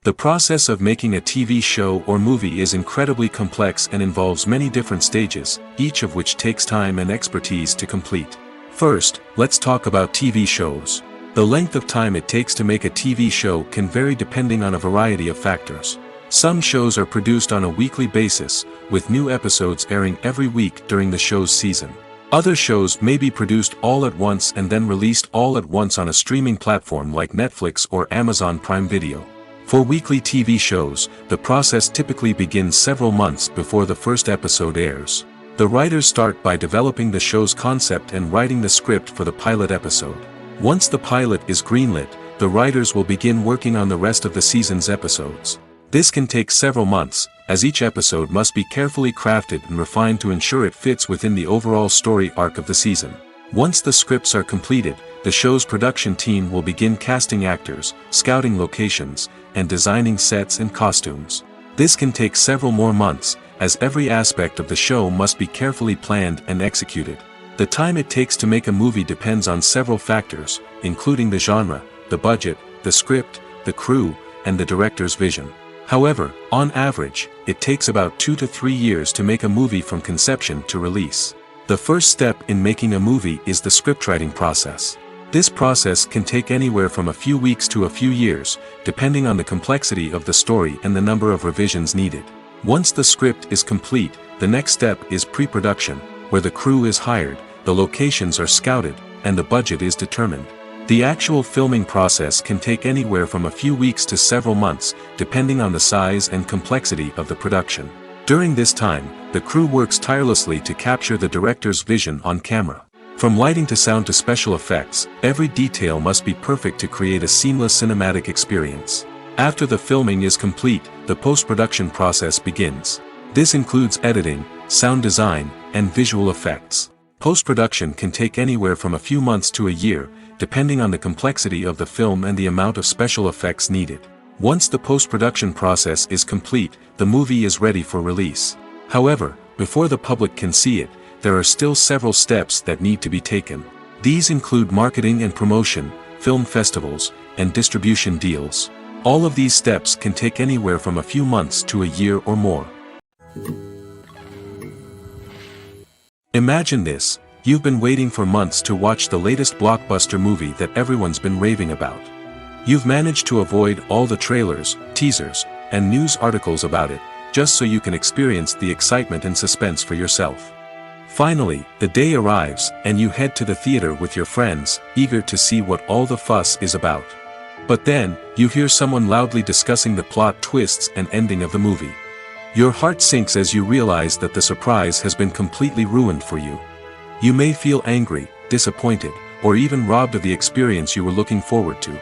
The process of making a TV show or movie is incredibly complex and involves many different stages, each of which takes time and expertise to complete. First, let's talk about TV shows. The length of time it takes to make a TV show can vary depending on a variety of factors. Some shows are produced on a weekly basis, with new episodes airing every week during the show's season. Other shows may be produced all at once and then released all at once on a streaming platform like Netflix or Amazon Prime Video. For weekly TV shows, the process typically begins several months before the first episode airs. The writers start by developing the show's concept and writing the script for the pilot episode. Once the pilot is greenlit, the writers will begin working on the rest of the season's episodes. This can take several months, as each episode must be carefully crafted and refined to ensure it fits within the overall story arc of the season. Once the scripts are completed, the show's production team will begin casting actors, scouting locations, and designing sets and costumes. This can take several more months, as every aspect of the show must be carefully planned and executed. The time it takes to make a movie depends on several factors, including the genre, the budget, the script, the crew, and the director's vision. However, on average, it takes about 2 to 3 years to make a movie from conception to release. The first step in making a movie is the scriptwriting process. This process can take anywhere from a few weeks to a few years, depending on the complexity of the story and the number of revisions needed. Once the script is complete, the next step is pre-production, where the crew is hired, the locations are scouted, and the budget is determined. The actual filming process can take anywhere from a few weeks to several months, depending on the size and complexity of the production. During this time, the crew works tirelessly to capture the director's vision on camera. From lighting to sound to special effects, every detail must be perfect to create a seamless cinematic experience. After the filming is complete, the post-production process begins. This includes editing, sound design, and visual effects. Post-production can take anywhere from a few months to a year, depending on the complexity of the film and the amount of special effects needed. Once the post-production process is complete, the movie is ready for release. However, before the public can see it, there are still several steps that need to be taken. These include marketing and promotion, film festivals, and distribution deals. All of these steps can take anywhere from a few months to a year or more. Imagine this: you've been waiting for months to watch the latest blockbuster movie that everyone's been raving about. You've managed to avoid all the trailers, teasers, and news articles about it, just so you can experience the excitement and suspense for yourself. Finally, the day arrives, and you head to the theater with your friends, eager to see what all the fuss is about. But then, you hear someone loudly discussing the plot twists and ending of the movie. Your heart sinks as you realize that the surprise has been completely ruined for you. You may feel angry, disappointed, or even robbed of the experience you were looking forward to.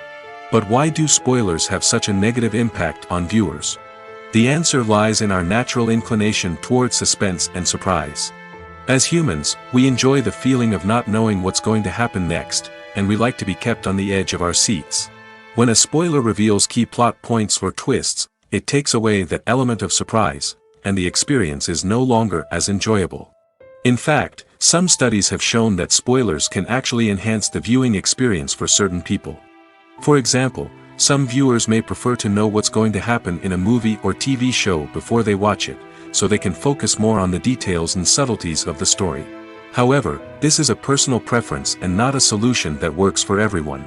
But why do spoilers have such a negative impact on viewers? The answer lies in our natural inclination towards suspense and surprise. As humans, we enjoy the feeling of not knowing what's going to happen next, and we like to be kept on the edge of our seats. When a spoiler reveals key plot points or twists, it takes away that element of surprise, and the experience is no longer as enjoyable. In fact, some studies have shown that spoilers can actually enhance the viewing experience for certain people. For example, some viewers may prefer to know what's going to happen in a movie or TV show before they watch it, so they can focus more on the details and subtleties of the story. However, this is a personal preference and not a solution that works for everyone.